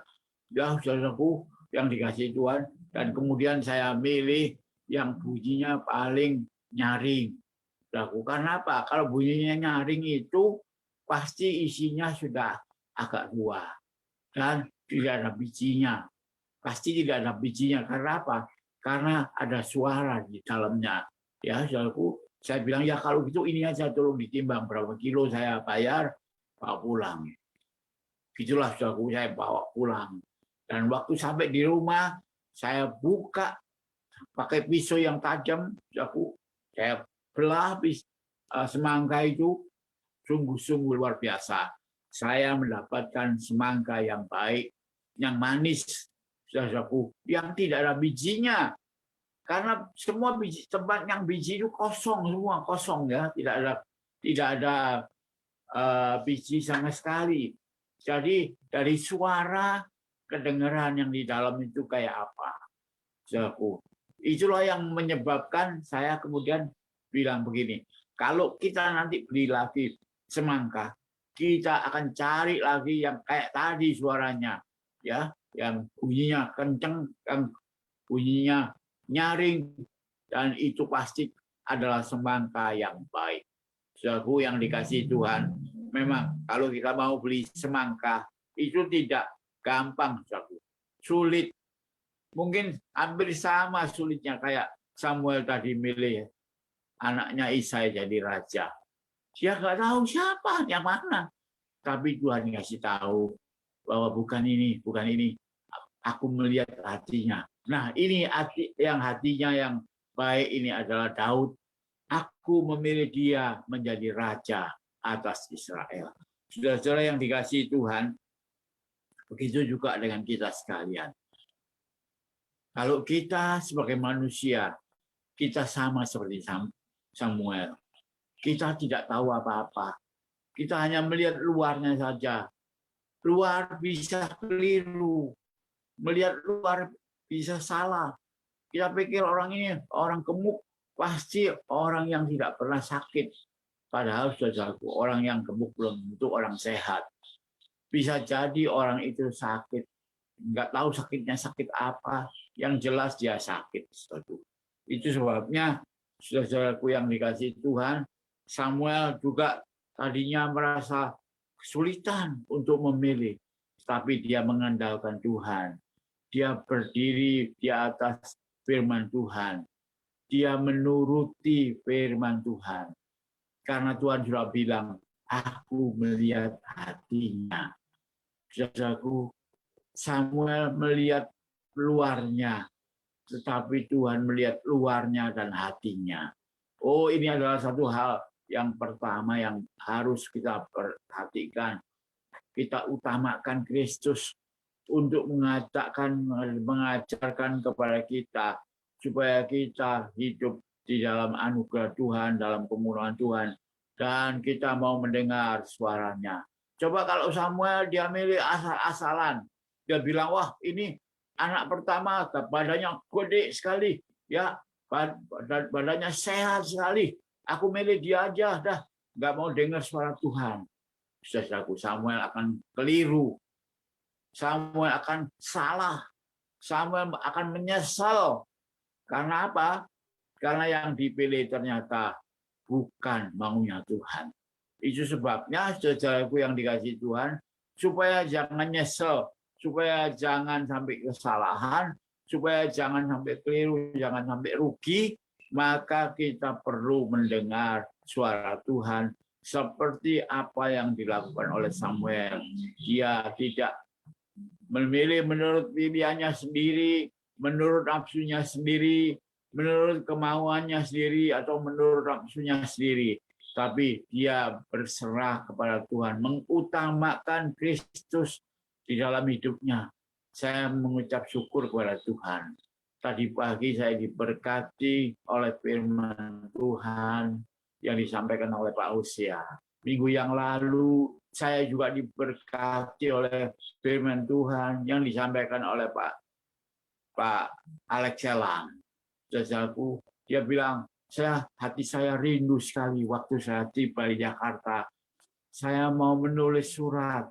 Ya, saudaraku yang dikasih Tuhan. Dan kemudian saya milih yang bunyinya paling nyaring. Karena apa? Kalau bunyinya nyaring itu pasti isinya sudah agak tua dan tidak ada bijinya. Pasti tidak ada bijinya. Karena apa? Karena ada suara di dalamnya. Ya, saudaraku, saya bilang ya kalau gitu ini aja tolong ditimbang berapa kilo saya bayar, bawa pulang. Gitulah saudaraku, saya bawa pulang. Dan waktu sampai di rumah, saya buka pakai pisau yang tajam, saudaraku, saya belah semangka itu, sungguh-sungguh luar biasa. Saya mendapatkan semangka yang baik, yang manis, saudaraku, yang tidak ada bijinya. Karena semua tempat yang biji itu kosong semua, kosong ya, tidak ada biji sama sekali. Jadi dari suara kedengaran yang di dalam itu kayak apa, saudaraku. Itulah yang menyebabkan saya kemudian bilang begini, kalau kita nanti beli lagi semangka, kita akan cari lagi yang kayak tadi suaranya, ya, yang bunyinya kenceng, yang bunyinya nyaring, dan itu pasti adalah semangka yang baik. Saudaraku yang dikasih Tuhan, memang kalau kita mau beli semangka itu tidak gampang, saudaraku. Sulit. Mungkin hampir sama sulitnya kayak Samuel tadi milih anaknya Isai jadi raja. Dia nggak tahu siapa, yang mana. Tapi Tuhan ngasih tahu bahwa bukan ini, bukan ini. Aku melihat hatinya. Nah, ini hatinya yang baik ini adalah Daud. Aku memilih dia menjadi raja atas Israel. Saudara-saudara yang dikasihi Tuhan, begitu juga dengan kita sekalian. Kalau kita sebagai manusia, kita sama seperti Samuel. Kita tidak tahu apa-apa. Kita hanya melihat luarnya saja. Luar bisa keliru. Melihat luar bisa salah. Kita pikir orang ini orang gemuk, pasti orang yang tidak pernah sakit. Padahal saudaraku, orang yang gemuk belum tentu orang sehat. Bisa jadi orang itu sakit, nggak tahu sakitnya sakit apa, yang jelas dia sakit. Itu sebabnya saudaraku yang dikasihi Tuhan, Samuel juga tadinya merasa kesulitan untuk memilih, tapi dia mengandalkan Tuhan. Dia berdiri di atas firman Tuhan. Dia menuruti firman Tuhan. Karena Tuhan sudah bilang, aku melihat hatinya. Saudaraku, Samuel melihat luarnya, tetapi Tuhan melihat luarnya dan hatinya. Oh, ini adalah satu hal yang pertama yang harus kita perhatikan. Kita utamakan Kristus untuk mengajarkan kepada kita supaya kita hidup di dalam anugerah Tuhan, dalam kemurahan Tuhan, dan kita mau mendengar suaranya. Coba kalau Samuel dia milih asal-asalan, dia bilang, wah ini anak pertama, badannya gede sekali, ya badannya sehat sekali. Aku milih dia aja, dah nggak mau dengar suara Tuhan. Saudaraku, Samuel akan keliru, Samuel akan salah, Samuel akan menyesal. Karena apa? Karena yang dipilih ternyata bukan maunya Tuhan. Itu sebabnya saudaraku yang dikasih Tuhan, supaya jangan nyesel, supaya jangan sampai kesalahan, supaya jangan sampai keliru, jangan sampai rugi, maka kita perlu mendengar suara Tuhan seperti apa yang dilakukan oleh Samuel. Dia tidak memilih menurut pilihannya sendiri, menurut nafsunya sendiri, menurut kemauannya sendiri, atau menurut nafsunya sendiri. Tapi dia berserah kepada Tuhan, mengutamakan Kristus di dalam hidupnya. Saya mengucap syukur kepada Tuhan. Tadi pagi saya diberkati oleh firman Tuhan yang disampaikan oleh Pak Usia. Minggu yang lalu saya juga diberkati oleh firman Tuhan yang disampaikan oleh Pak Alex Selang. Saudaraku, dia bilang, hati saya rindu sekali waktu saya tiba di Jakarta. Saya mau menulis surat.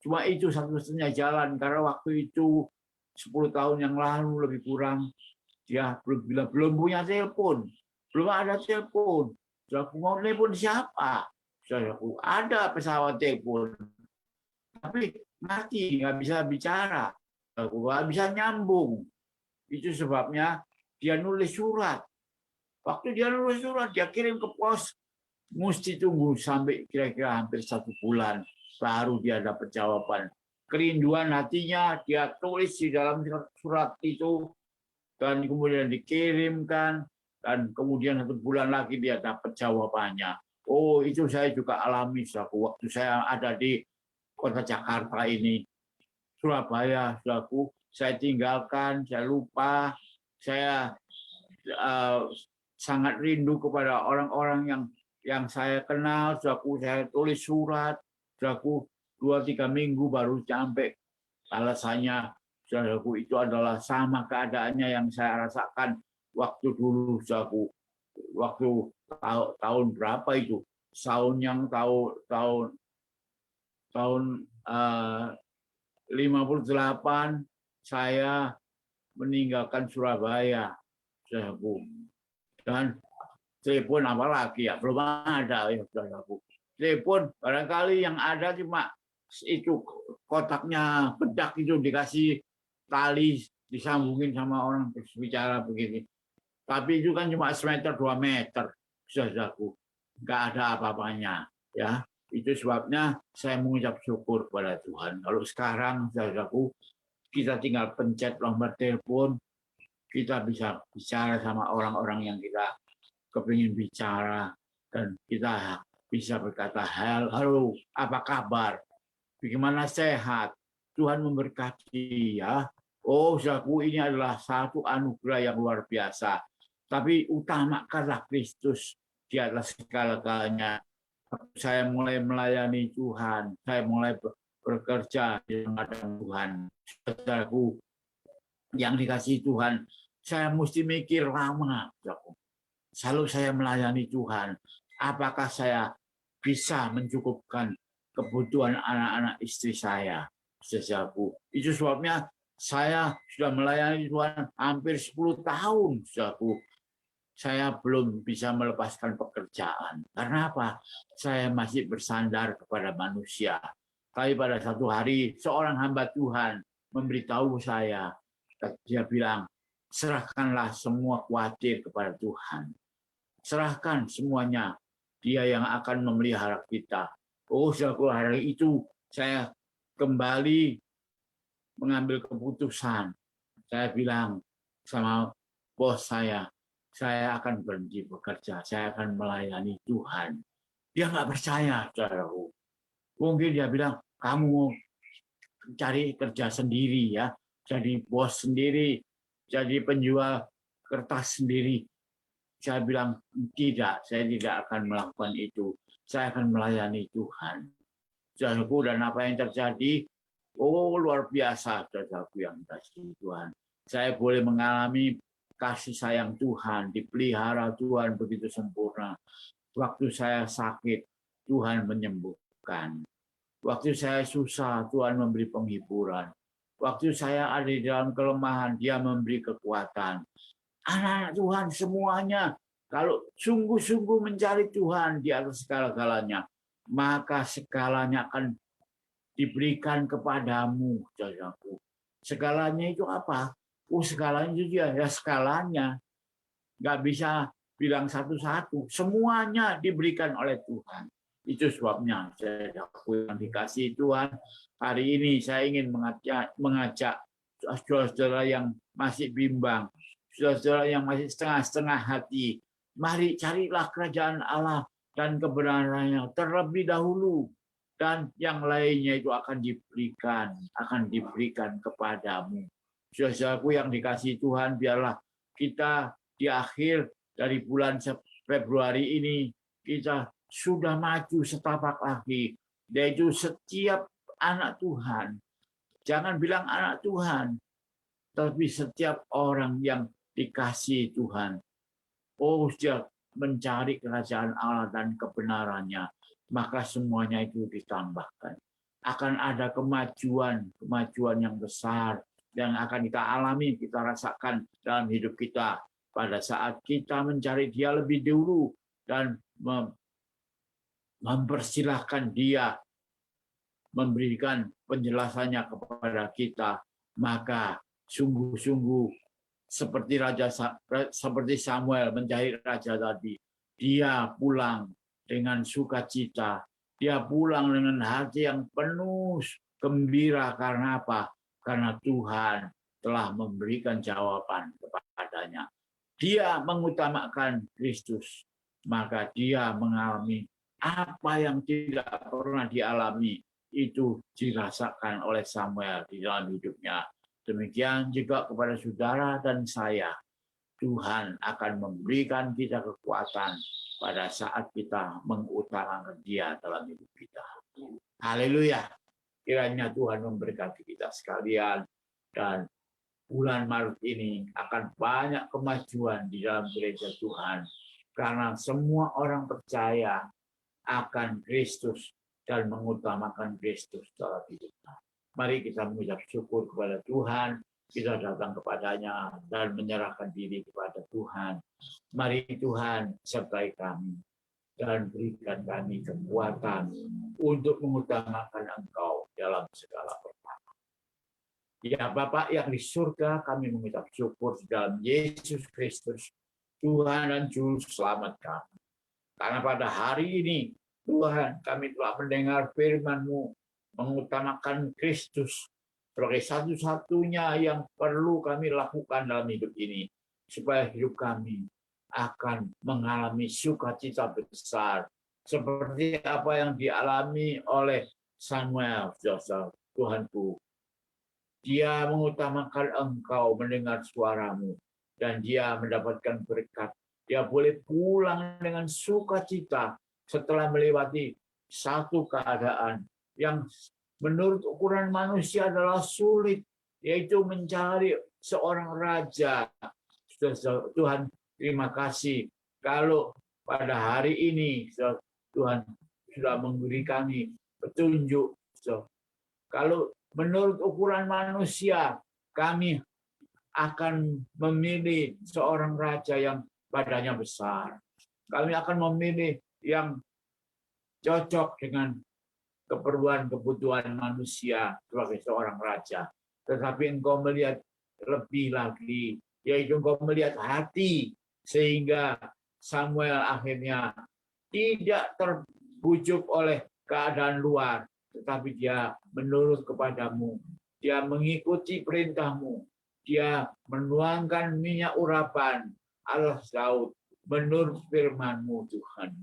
Cuma itu satu-satunya jalan, karena waktu itu 10 tahun yang lalu lebih kurang, dia belum punya telepon. Belum ada telepon. Saudaraku, mau telepon siapa? Saudaraku, ada pesawat telepon. Tapi mati, nggak bisa bicara. Nggak bisa nyambung. Itu sebabnya dia nulis surat. Waktu dia nulis surat, dia kirim ke pos, mesti tunggu sampai kira-kira hampir 1 bulan, baru dia dapat jawaban. Kerinduan hatinya dia tulis di dalam surat itu, dan kemudian dikirimkan, dan kemudian 1 bulan lagi dia dapat jawabannya. Oh, itu saya juga alami waktu saya ada di kota Jakarta ini. Surabaya, saya tinggalkan, saya lupa, saya sangat rindu kepada orang-orang yang saya kenal. Saya tulis surat, 2-3 minggu baru sampai alasannya. Itu adalah sama keadaannya yang saya rasakan waktu dulu. Waktu tahun berapa itu? Tahun 58 saya meninggalkan Surabaya. Dan telepon apa lagi ya, belum ada ya, saudaraku. Telepon barangkali yang ada cuma itu kotaknya bedak itu dikasih tali disambungin sama orang bicara begini. Tapi itu kan cuma 1 meter 2 meter, saudaraku. Nggak ada apa-apanya, ya. Itu sebabnya saya mengucap syukur kepada Tuhan. Kalau sekarang, saudaraku, kita tinggal pencet nomor telepon, kita bisa bicara sama orang-orang yang kita kepingin bicara, dan kita bisa berkata, halo, apa kabar? Bagaimana sehat? Tuhan memberkati ya. Oh, saudaraku, ini adalah satu anugerah yang luar biasa. Tapi utamakanlah Kristus di atas segala-galanya. Saya mulai melayani Tuhan, saya mulai bekerja di hadapan Tuhan. Saudaraku, yang dikasih Tuhan, saya mesti mikir lama. Selalu saya melayani Tuhan, apakah saya bisa mencukupkan kebutuhan anak-anak istri saya, saudaraku. Itu sebabnya saya sudah melayani Tuhan hampir 10 tahun, saudaraku. Saya belum bisa melepaskan pekerjaan. Karena apa? Saya masih bersandar kepada manusia. Tapi pada satu hari, seorang hamba Tuhan memberitahu saya, dia bilang, serahkanlah semua khawatir kepada Tuhan. Serahkan semuanya, dia yang akan memelihara kita. Oh, setelah hari itu, saya kembali mengambil keputusan. Saya bilang sama bos saya akan berhenti bekerja, saya akan melayani Tuhan. Dia nggak percaya, saudaraku. Mungkin dia bilang, kamu mau cari kerja sendiri ya, jadi bos sendiri, jadi penjual kertas sendiri. Saya bilang, tidak, saya tidak akan melakukan itu. Saya akan melayani Tuhan. saudaraku, dan apa yang terjadi, oh luar biasa, saudaraku yang dikasihi Tuhan. Saya boleh mengalami kasih sayang Tuhan, dipelihara Tuhan begitu sempurna. Waktu saya sakit, Tuhan menyembuhkan. Waktu saya susah, Tuhan memberi penghiburan. Waktu saya ada di dalam kelemahan, Dia memberi kekuatan. Anak-anak Tuhan semuanya, kalau sungguh-sungguh mencari Tuhan di atas segala-galanya, maka segalanya akan diberikan kepadamu, saudaraku. Segalanya itu apa? Oh, segalanya itu dia, ya segalanya. Nggak bisa bilang satu-satu. Semuanya diberikan oleh Tuhan. Itu sebabnya, saudaraku yang dikasihi Tuhan, hari ini saya ingin mengajak saudara-saudara yang masih bimbang, saudara-saudara yang masih setengah-setengah hati, mari carilah kerajaan Allah dan kebenarannya terlebih dahulu, dan yang lainnya itu akan diberikan kepadamu. Saudaraku yang dikasihi Tuhan, biarlah kita di akhir dari bulan Februari ini, kita sudah maju setapak lagi, yaitu setiap anak Tuhan. Jangan bilang anak Tuhan, tapi setiap orang yang dikasihi Tuhan. Oh, dia mencari kerajaan Allah dan kebenarannya, maka semuanya itu ditambahkan. Akan ada kemajuan yang besar yang akan kita alami, kita rasakan dalam hidup kita pada saat kita mencari Dia lebih dulu dan mempersilahkan Dia memberikan penjelasannya kepada kita, maka sungguh-sungguh seperti Samuel mencari raja tadi, dia pulang dengan sukacita, dia pulang dengan hati yang penuh gembira. Karena apa? Karena Tuhan telah memberikan jawaban kepadanya. Dia mengutamakan Kristus, maka dia mengalami apa yang tidak pernah dialami, itu dirasakan oleh Samuel di dalam hidupnya. Demikian juga kepada saudara dan saya, Tuhan akan memberikan kita kekuatan pada saat kita mengutamakan Dia dalam hidup kita. Haleluya. Kiranya Tuhan memberkati kita sekalian, dan bulan Maret ini akan banyak kemajuan di dalam gereja Tuhan, karena semua orang percaya akan Kristus dan mengutamakan Kristus dalam hidupnya. Mari kita mengucap syukur kepada Tuhan, kita datang kepadanya dan menyerahkan diri kepada Tuhan. Mari Tuhan sertai kami dan berikan kami kekuatan untuk mengutamakan Engkau dalam segala perkara. Ya Bapa yang di surga, kami mengucap syukur dalam Yesus Kristus, Tuhan dan Juru Selamat kami. Karena pada hari ini, Tuhan, kami telah mendengar firman-Mu, mengutamakan Kristus sebagai satu-satunya yang perlu kami lakukan dalam hidup ini, supaya hidup kami akan mengalami sukacita besar, seperti apa yang dialami oleh Samuel, Tuhanku. Dia mengutamakan Engkau, mendengar suara-Mu, dan dia mendapatkan berkat. Dia boleh pulang dengan sukacita setelah melewati satu keadaan yang menurut ukuran manusia adalah sulit, yaitu mencari seorang raja. Tuhan, terima kasih kalau pada hari ini Tuhan sudah memberi kami petunjuk. Kalau menurut ukuran manusia, kami akan memilih seorang raja yang badannya besar. Kami akan memilih yang cocok dengan keperluan-kebutuhan manusia sebagai seorang raja. Tetapi Engkau melihat lebih lagi, yaitu Engkau melihat hati, sehingga Samuel akhirnya tidak terbujuk oleh keadaan luar, tetapi dia menurut kepadamu, dia mengikuti perintahmu, dia menuangkan minyak urapan Allah Daud menurut firman-Mu, Tuhan.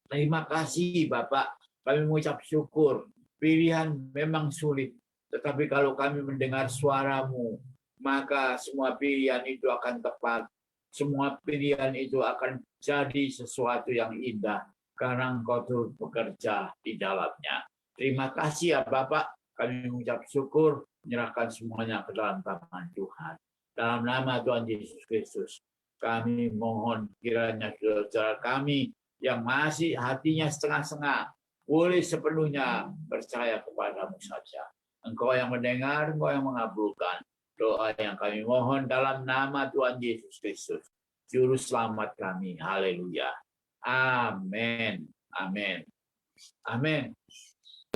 Terima kasih Bapak, kami mengucap syukur. Pilihan memang sulit, tetapi kalau kami mendengar suara-Mu, maka semua pilihan itu akan tepat. Semua pilihan itu akan jadi sesuatu yang indah, karena Engkau turut bekerja di dalamnya. Terima kasih ya Bapak, kami mengucap syukur, menyerahkan semuanya ke dalam tangan Tuhan. Dalam nama Tuhan Yesus Kristus, kami mohon kiranya saudara kami yang masih hatinya setengah-setengah, boleh sepenuhnya percaya kepadamu saja. Engkau yang mendengar, Engkau yang mengabulkan doa yang kami mohon dalam nama Tuhan Yesus Kristus, Juru Selamat kami. Haleluya. Amin. Amin. Amin.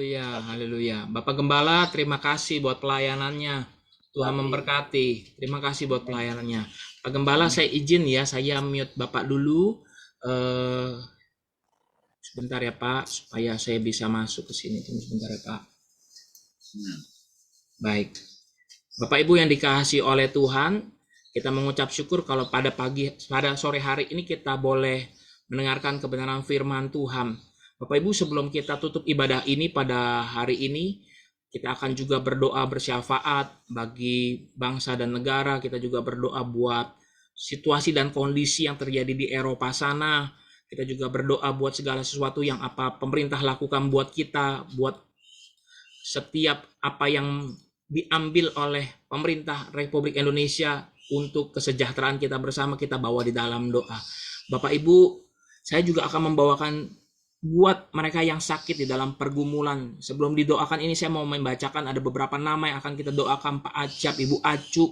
Haleluya. Bapak Gembala, terima kasih buat pelayanannya. Tuhan memberkati. Terima kasih buat pelayanannya. Pak Gembala, saya izin ya, saya mute Bapak dulu. Sebentar ya Pak, supaya saya bisa masuk ke sini. Tunggu sebentar ya Pak. Baik. Bapak Ibu yang dikasihi oleh Tuhan, kita mengucap syukur kalau pada sore hari ini kita boleh mendengarkan kebenaran firman Tuhan. Bapak Ibu, sebelum kita tutup ibadah ini pada hari ini, kita akan juga berdoa bersyafaat bagi bangsa dan negara. Kita juga berdoa buat situasi dan kondisi yang terjadi di Eropa sana. Kita juga berdoa buat segala sesuatu yang apa pemerintah lakukan buat kita, buat setiap apa yang diambil oleh pemerintah Republik Indonesia untuk kesejahteraan kita bersama, kita bawa di dalam doa. Bapak Ibu, saya juga akan membawakan buat mereka yang sakit di dalam pergumulan. Sebelum didoakan ini saya mau membacakan ada beberapa nama yang akan kita doakan. Pak Acap, Ibu Acu,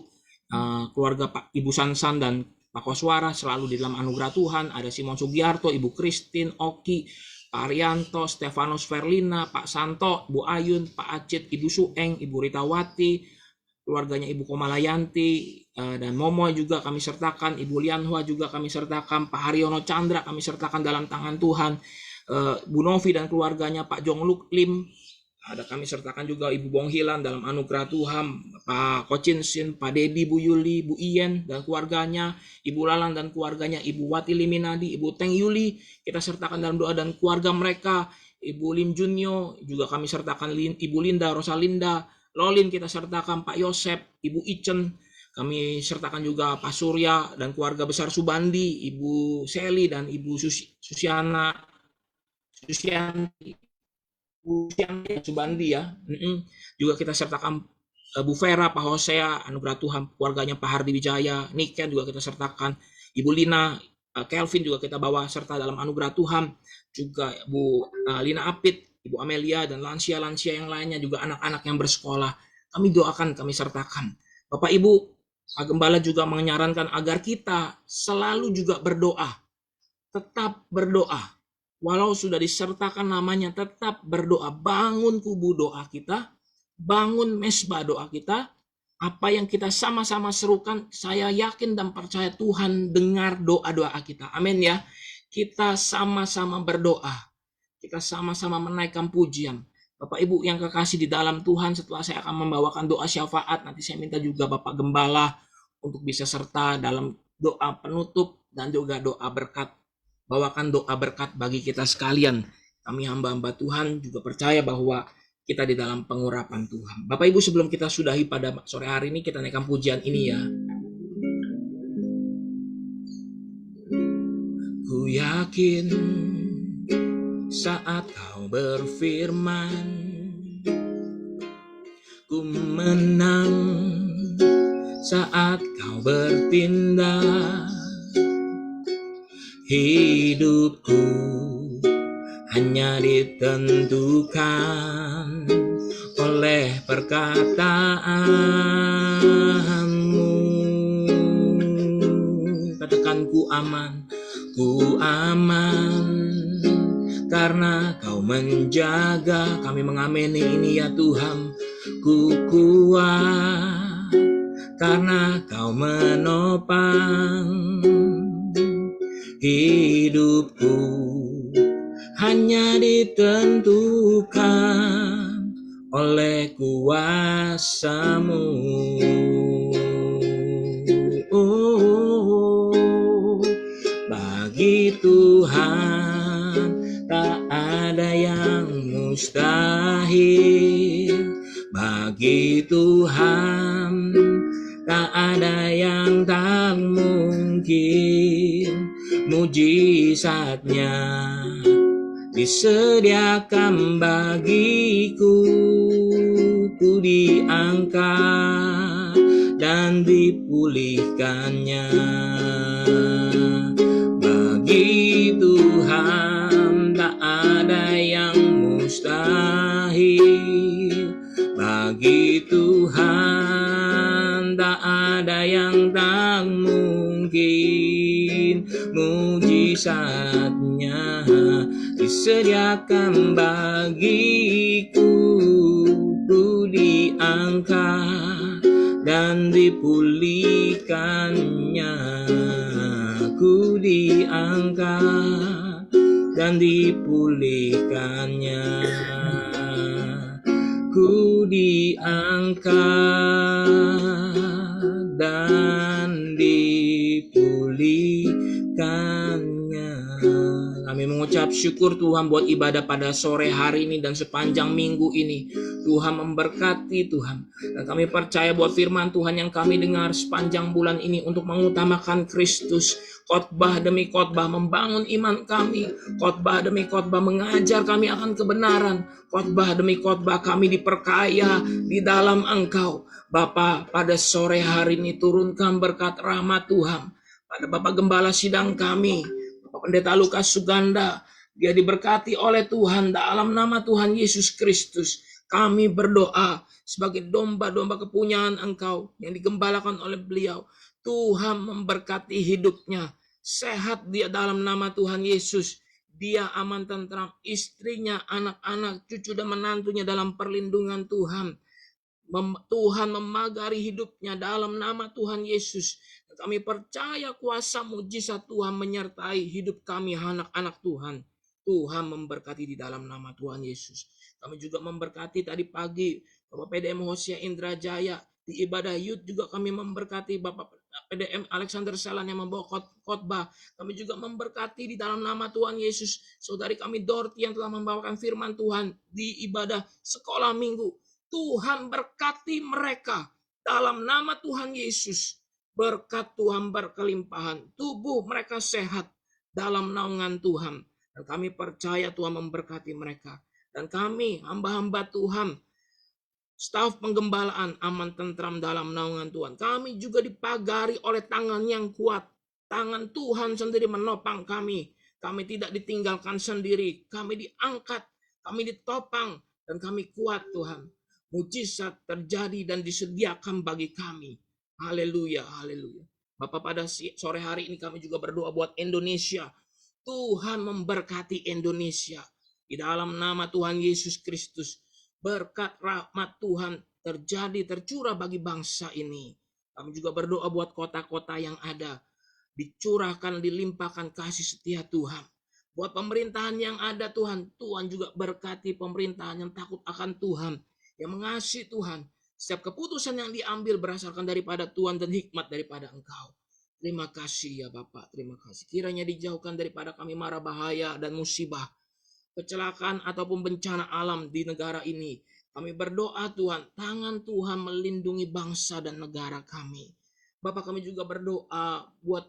keluarga Pak Ibu Sansan dan Pak Koswara selalu di dalam anugerah Tuhan. Ada Simon Sugiarto, Ibu Christine, Oki, Pak Arianto, Stefanus Verlina, Pak Santo, Bu Ayun, Pak Acit, Ibu Sueng, Ibu Ritawati, keluarganya Ibu Komalayanti, dan Momo juga kami sertakan, Ibu Lianhua juga kami sertakan, Pak Haryono Chandra kami sertakan dalam tangan Tuhan. Bu Novi dan keluarganya, Pak Jongluk Lim, ada kami sertakan juga Ibu Bonghilan dalam anugerah Tuhan, Pak Kocinsin, Pak Dedi, Bu Yuli, Bu Ien dan keluarganya, Ibu Lalang dan keluarganya, Ibu Wati Liminadi, Ibu Teng Yuli, kita sertakan dalam doa dan keluarga mereka, Ibu Lim Junyo, juga kami sertakan Ibu Linda, Rosalinda, Lolin kita sertakan, Pak Yosep, Ibu Icen, kami sertakan juga Pak Surya dan keluarga besar Subandi, Ibu Seli dan Ibu Susianti Subandi ya. Juga kita sertakan Bu Vera, Pak Hosea, anugerah Tuhan, keluarganya Pak Hardi Wijaya, Niken juga kita sertakan, Ibu Lina, Kelvin juga kita bawa serta dalam anugerah Tuhan, juga Bu Lina Apit, Ibu Amelia dan lansia-lansia yang lainnya, juga anak-anak yang bersekolah. Kami doakan, kami sertakan. Bapak Ibu, Pak Gembala juga menyarankan agar kita selalu juga berdoa. Tetap berdoa. Walau sudah disertakan namanya, tetap berdoa. Bangun kubu doa kita, bangun mesbah doa kita. Apa yang kita sama-sama serukan, saya yakin dan percaya Tuhan dengar doa-doa kita. Amin ya. Kita sama-sama berdoa. Kita sama-sama menaikkan pujian. Bapak Ibu yang kekasih di dalam Tuhan, setelah saya akan membawakan doa syafaat, nanti saya minta juga Bapak Gembala untuk bisa serta dalam doa penutup dan juga doa berkat. Bawakan doa berkat bagi kita sekalian. Kami hamba-hamba Tuhan juga percaya bahwa kita di dalam pengurapan Tuhan. Bapak Ibu, sebelum kita sudahi pada sore hari ini, kita naikkan pujian ini ya. Ku yakin saat kau berfirman, ku menang saat kau bertindak. Hidupku hanya ditentukan oleh perkataanmu. Katakan ku aman karena kau menjaga. Kami mengamini ini ya Tuhan. Ku kuat karena kau menopang. Hidupku hanya ditentukan oleh kuasa-Mu. Bagi Tuhan tak ada yang mustahil. Bagi Tuhan tak ada yang tak mungkin. Mujizatnya disediakan bagiku, ku diangkat dan dipulihkannya. Bagi Tuhan tak ada yang mustahil, bagi Tuhan tak ada yang tak mungkin. Mujizatnya disediakan bagiku, ku diangkat dan dipulihkannya, ku diangkat dan dipulihkannya, ku diangkat dan dipulihkannya. Kami mengucap syukur Tuhan buat ibadah pada sore hari ini dan sepanjang minggu ini. Tuhan memberkati Tuhan. Dan kami percaya buat firman Tuhan yang kami dengar sepanjang bulan ini untuk mengutamakan Kristus. Khotbah demi khotbah membangun iman kami. Khotbah demi khotbah mengajar kami akan kebenaran. Khotbah demi khotbah kami diperkaya di dalam Engkau. Bapa, pada sore hari ini turunkan berkat rahmat Tuhan pada Bapak Gembala sidang kami, Bapak Pendeta Lukas Suganda. Dia diberkati oleh Tuhan dalam nama Tuhan Yesus Kristus. Kami berdoa sebagai domba-domba kepunyaan Engkau yang digembalakan oleh beliau. Tuhan memberkati hidupnya. Sehat dia dalam nama Tuhan Yesus. Dia aman tentram, istrinya, anak-anak, cucu dan menantunya dalam perlindungan Tuhan. Tuhan memagari hidupnya dalam nama Tuhan Yesus. Kami percaya kuasa mujizat Tuhan menyertai hidup kami anak-anak Tuhan. Tuhan memberkati di dalam nama Tuhan Yesus. Kami juga memberkati tadi pagi Bapak PDM Hosea Indrajaya. Di ibadah youth juga kami memberkati Bapak PDM Alexander Selan yang membawa khotbah. Kami juga memberkati di dalam nama Tuhan Yesus saudari kami Dorti yang telah membawakan firman Tuhan di ibadah sekolah minggu. Tuhan berkati mereka dalam nama Tuhan Yesus. Berkat Tuhan berkelimpahan. Tubuh mereka sehat dalam naungan Tuhan. Dan kami percaya Tuhan memberkati mereka. Dan kami hamba-hamba Tuhan, staf penggembalaan aman tentram dalam naungan Tuhan. Kami juga dipagari oleh tangan yang kuat. Tangan Tuhan sendiri menopang kami. Kami tidak ditinggalkan sendiri. Kami diangkat. Kami ditopang. Dan kami kuat Tuhan. Mujizat terjadi dan disediakan bagi kami. Haleluya, haleluya. Bapak, pada sore hari ini kami juga berdoa buat Indonesia. Tuhan memberkati Indonesia. Di dalam nama Tuhan Yesus Kristus. Berkat rahmat Tuhan tercurah bagi bangsa ini. Kami juga berdoa buat kota-kota yang ada. Dicurahkan, dilimpahkan kasih setia Tuhan. Buat pemerintahan yang ada Tuhan. Tuhan juga berkati pemerintahan yang takut akan Tuhan. Yang mengasihi Tuhan. Setiap keputusan yang diambil berdasarkan daripada Tuhan dan hikmat daripada Engkau. Terima kasih ya Bapak, terima kasih. Kiranya dijauhkan daripada kami mara bahaya dan musibah, kecelakaan ataupun bencana alam di negara ini. Kami berdoa Tuhan, tangan Tuhan melindungi bangsa dan negara kami. Bapak, kami juga berdoa buat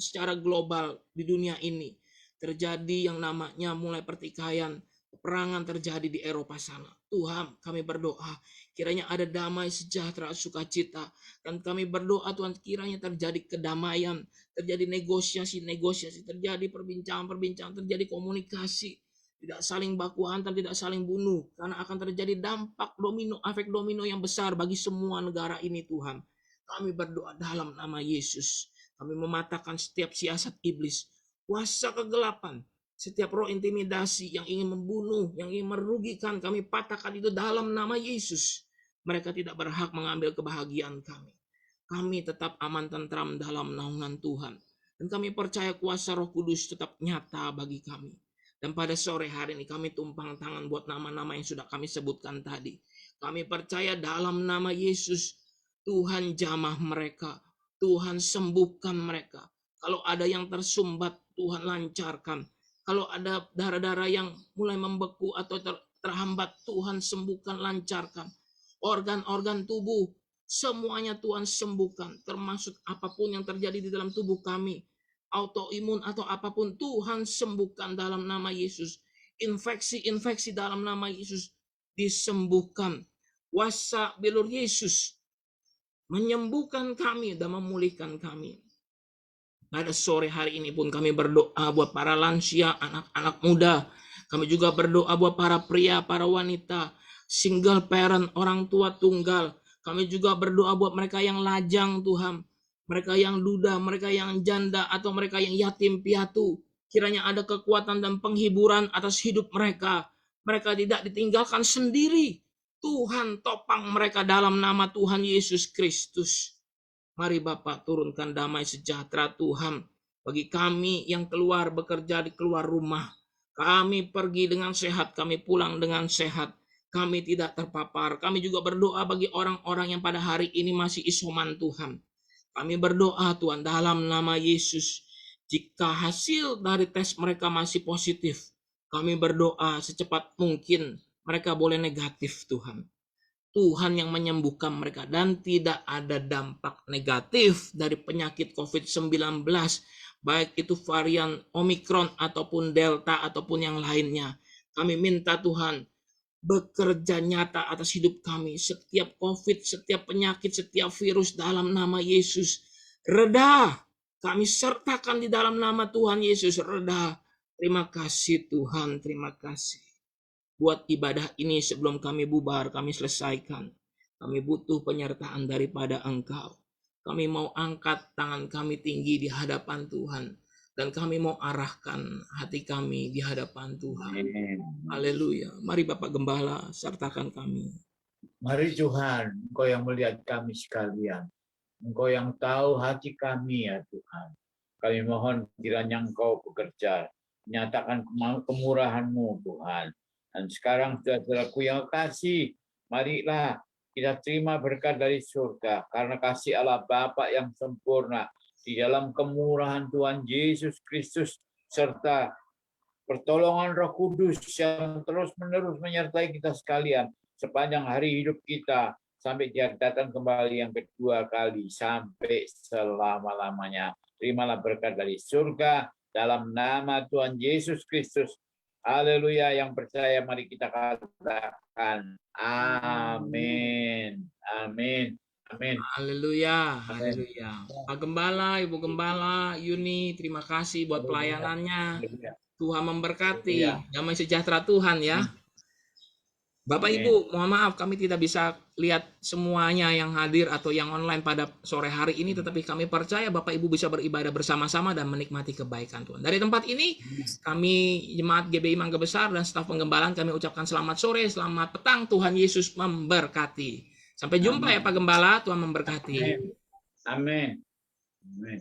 secara global di dunia ini. Terjadi yang namanya mulai pertikaian, peperangan terjadi di Eropa sana. Tuhan, kami berdoa kiranya ada damai, sejahtera, sukacita. Dan kami berdoa Tuhan kiranya terjadi kedamaian, terjadi negosiasi, terjadi perbincangan, terjadi komunikasi. Tidak saling baku hantam, tidak saling bunuh. Karena akan terjadi dampak domino, efek domino yang besar bagi semua negara ini Tuhan. Kami berdoa dalam nama Yesus. Kami mematahkan setiap siasat iblis, kuasa kegelapan, setiap roh intimidasi yang ingin membunuh, yang ingin merugikan, kami patahkan itu dalam nama Yesus. Mereka tidak berhak mengambil kebahagiaan kami. Kami tetap aman tentram dalam naungan Tuhan. Dan kami percaya kuasa Roh Kudus tetap nyata bagi kami. Dan pada sore hari ini kami tumpang tangan buat nama-nama yang sudah kami sebutkan tadi. Kami percaya dalam nama Yesus, Tuhan jamah mereka. Tuhan sembuhkan mereka. Kalau ada yang tersumbat, Tuhan lancarkan. Kalau ada darah-darah yang mulai membeku atau terhambat, Tuhan sembuhkan, lancarkan. Organ-organ tubuh, semuanya Tuhan sembuhkan. Termasuk apapun yang terjadi di dalam tubuh kami. Autoimun atau apapun, Tuhan sembuhkan dalam nama Yesus. infeksi-infeksi dalam nama Yesus disembuhkan. Kuasa bilur Yesus menyembuhkan kami dan memulihkan kami. Pada sore hari ini pun kami berdoa buat para lansia, anak-anak muda. Kami juga berdoa buat para pria, para wanita, single parent, orang tua tunggal. Kami juga berdoa buat mereka yang lajang, Tuhan. Mereka yang duda, mereka yang janda, atau mereka yang yatim piatu. Kiranya ada kekuatan dan penghiburan atas hidup mereka. Mereka tidak ditinggalkan sendiri. Tuhan topang mereka dalam nama Tuhan Yesus Kristus. Mari Bapak turunkan damai sejahtera Tuhan bagi kami yang keluar bekerja di keluar rumah. Kami pergi dengan sehat, kami pulang dengan sehat. Kami tidak terpapar. Kami juga berdoa bagi orang-orang yang pada hari ini masih isoman Tuhan. Kami berdoa Tuhan dalam nama Yesus. Jika hasil dari tes mereka masih positif, kami berdoa secepat mungkin mereka boleh negatif Tuhan. Tuhan yang menyembuhkan mereka dan tidak ada dampak negatif dari penyakit COVID-19, baik itu varian Omikron ataupun Delta ataupun yang lainnya. Kami minta Tuhan bekerja nyata atas hidup kami. Setiap COVID, setiap penyakit, setiap virus dalam nama Yesus reda. Kami sertakan di dalam nama Tuhan Yesus reda. Terima kasih Tuhan, terima kasih. Buat ibadah ini sebelum kami bubar, kami selesaikan. Kami butuh penyertaan daripada Engkau. Kami mau angkat tangan kami tinggi di hadapan Tuhan. Dan kami mau arahkan hati kami di hadapan Tuhan. Haleluya. Mari Bapak Gembala, sertakan kami. Mari Tuhan, Engkau yang melihat kami sekalian. Engkau yang tahu hati kami ya Tuhan. Kami mohon kiranya Engkau bekerja. Nyatakan kemurahan-Mu Tuhan. Dan sekarang saudaraku yang kasih, marilah kita terima berkat dari surga. Karena kasih Allah Bapa yang sempurna di dalam kemurahan Tuhan Yesus Kristus serta pertolongan Roh Kudus yang terus-menerus menyertai kita sekalian sepanjang hari hidup kita sampai Dia datang kembali yang kedua kali sampai selama-lamanya. Terimalah berkat dari surga dalam nama Tuhan Yesus Kristus. Haleluya, yang percaya mari kita katakan amin. Amin. Amin. Haleluya, haleluya. Pak Gembala, Ibu Gembala, Yuni, terima kasih buat pelayanannya. Tuhan memberkati. Damai sejahtera Tuhan ya. Bapak Ibu, mohon maaf kami tidak bisa lihat semuanya yang hadir atau yang online pada sore hari ini, tetapi kami percaya Bapak Ibu bisa beribadah bersama-sama dan menikmati kebaikan Tuhan. Dari tempat ini, kami Jemaat GBI Mangga Besar dan staf penggembalaan kami ucapkan selamat sore, selamat petang, Tuhan Yesus memberkati. Sampai jumpa ya Pak Gembala, Tuhan memberkati. Amin. Amin.